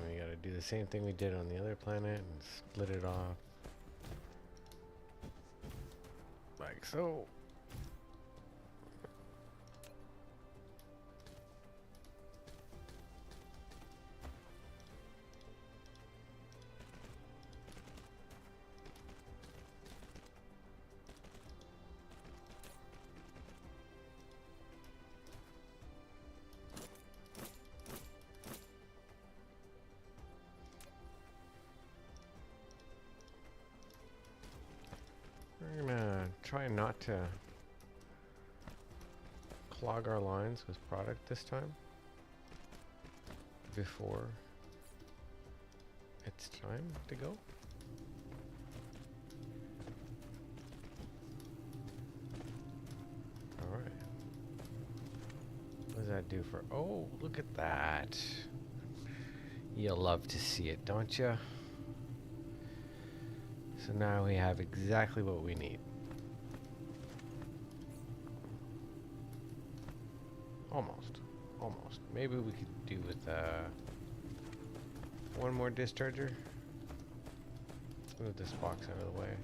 we gotta do the same thing we did on the other planet and split it off. Like so. We're gonna try not to clog our lines with product this time before it's time to go. Alright. What does that do for... Oh, look at that. You'll love to see it, don't you? So now we have exactly what we need. Almost. Almost. Maybe we could do with one more discharger. Let's move this box out of the way.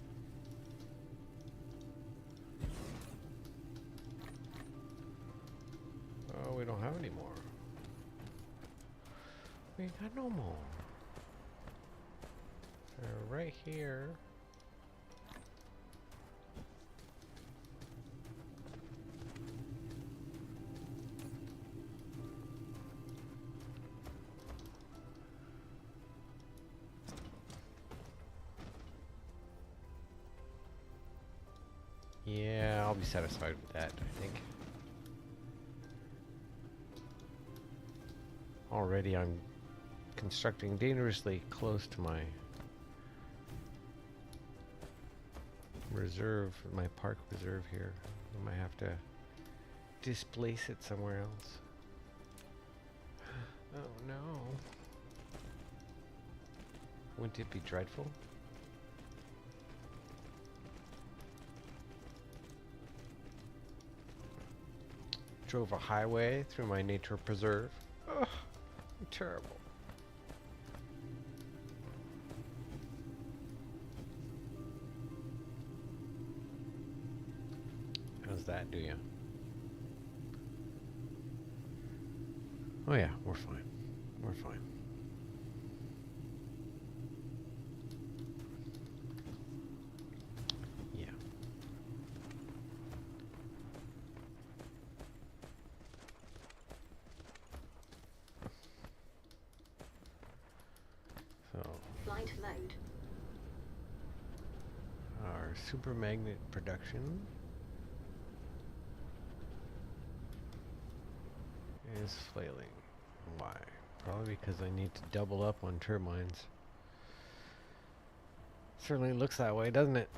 Oh, we don't have any more. We got no more. They're right here. Yeah, I'll be satisfied with that, I think. Already I'm constructing dangerously close to my reserve, my park reserve here. I might have to displace it somewhere else. Oh no. Wouldn't it be dreadful? Drove a highway through my nature preserve. Ugh, terrible. How's that do you? Oh yeah, we're fine. We're fine. Yeah. So Flight mode. our super magnet production is flailing. Why? Probably because I need to double up on turbines. Certainly looks that way, doesn't it?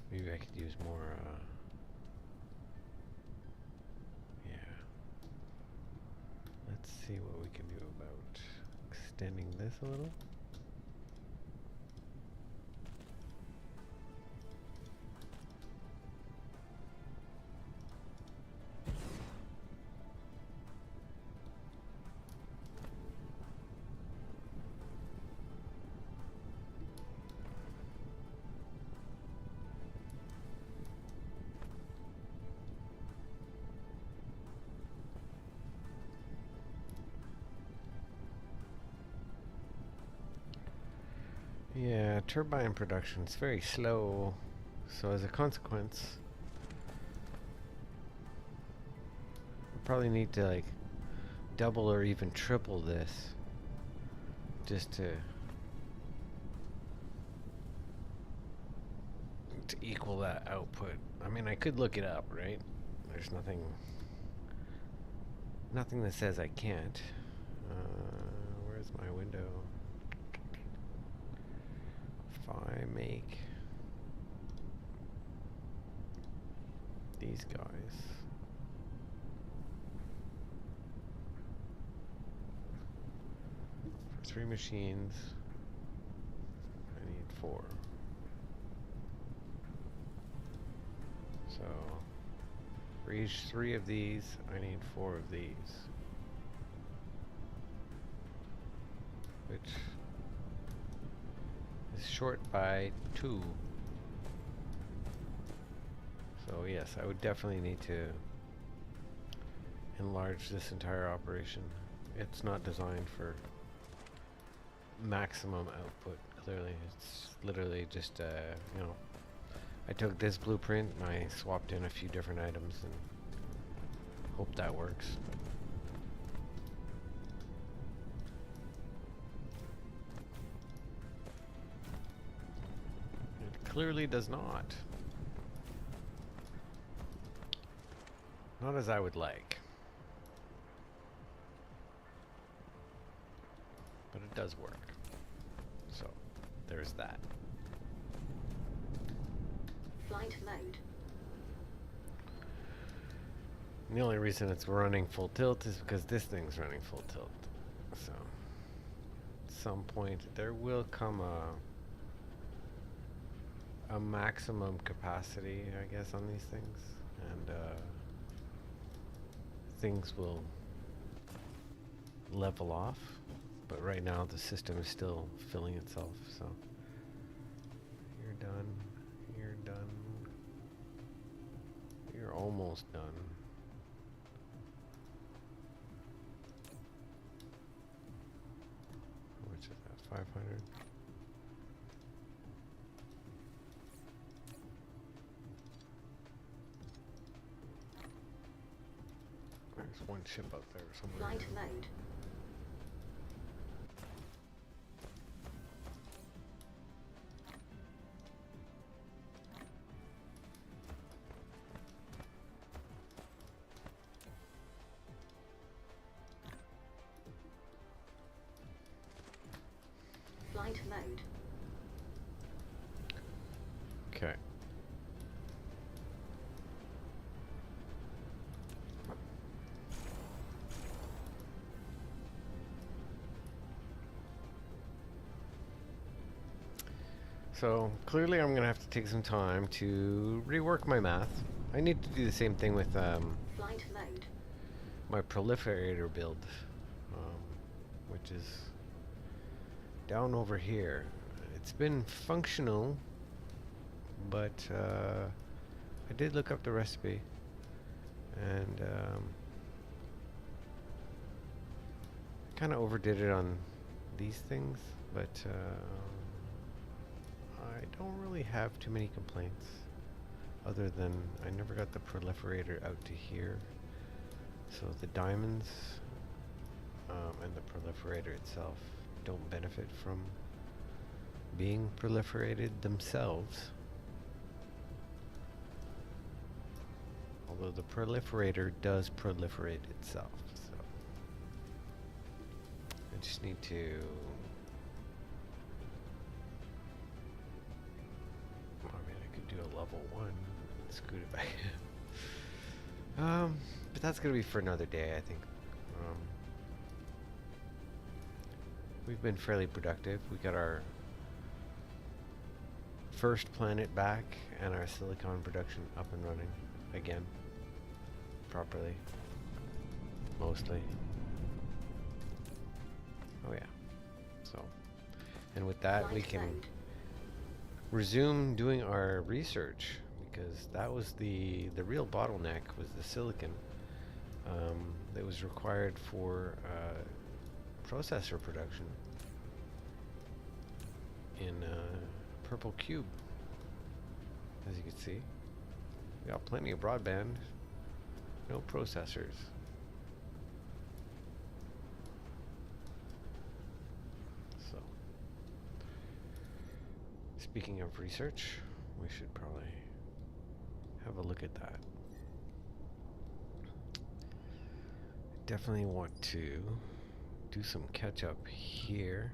Maybe I could use more, yeah. Let's see what we can do about extending this a little. Yeah, turbine production is very slow, so as a consequence, we probably need to like double or even triple this just to equal that output. I mean, I could look it up, right? There's nothing that says I can't. Where's my window? If I make these guys for 3 machines, I need 4. So for each 3 of these, I need 4 of these, which is short by 2. So yes, I would definitely need to enlarge this entire operation. It's not designed for maximum output, clearly. It's literally just, you know, I took this blueprint and I swapped in a few different items and hope that works. It clearly does not. Not as I would like. But it does work. So, there's that. Flight mode. And the only reason it's running full tilt is because this thing's running full tilt. So, at some point there will come a maximum capacity, I guess, on these things. And things will level off. But right now the system is still filling itself, so you're done, you're done, you're almost done. Which is that, 500? There's one ship out there somewhere. Flight mode. Flight mode. Okay. So clearly I'm gonna have to take some time to rework my math. I need to do the same thing with Flight mode. my proliferator build, which is down over here. It's been functional, but I did look up the recipe and kind of overdid it on these things, but I don't really have too many complaints other than I never got the proliferator out to here. So the diamonds and the proliferator itself don't benefit from being proliferated themselves. Although the proliferator does proliferate itself, so I just need to. I mean, I could do a level 1, scoot it back. But that's gonna be for another day, I think. We've been fairly productive. We got our first planet back and our silicon production up and running again properly, mostly. Oh yeah. So, and with that we can resume doing our research, because that was the real bottleneck, was the silicon that was required for processor production in Purple Cube. As you can see, we got plenty of broadband, no processors. So, speaking of research, we should probably have a look at that. Definitely want to do some catch up here.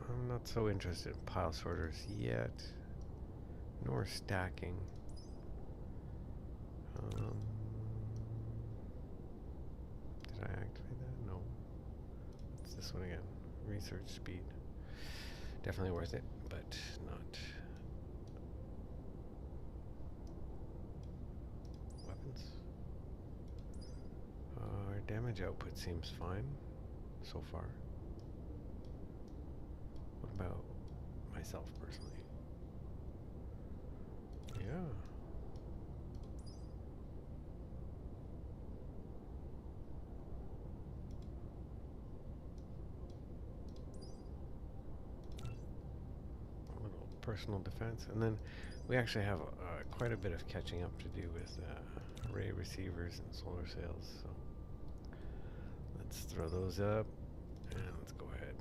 I'm not so interested in pile sorters yet, nor stacking. Did I activate that? No. What's this one again? Research speed. Definitely worth it, but not. Weapons. Our damage output seems fine so far. What about myself personally? Yeah. A little personal defense, and then we actually have quite a bit of catching up to do with array receivers and solar sails. So let's throw those up, and let's go ahead.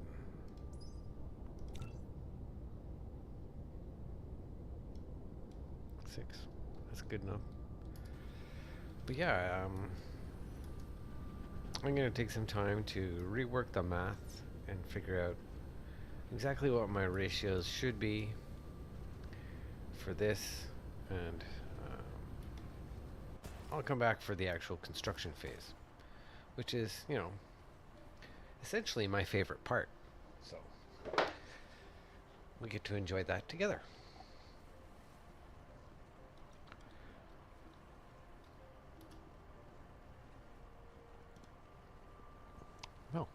Six. That's good enough. But yeah, I'm going to take some time to rework the math and figure out exactly what my ratios should be for this, and I'll come back for the actual construction phase, which is, you know, essentially my favorite part. So we get to enjoy that together. Well,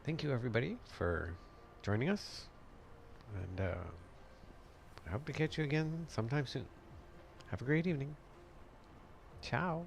thank you everybody for joining us, and I hope to catch you again sometime soon. Have a great evening. Ciao.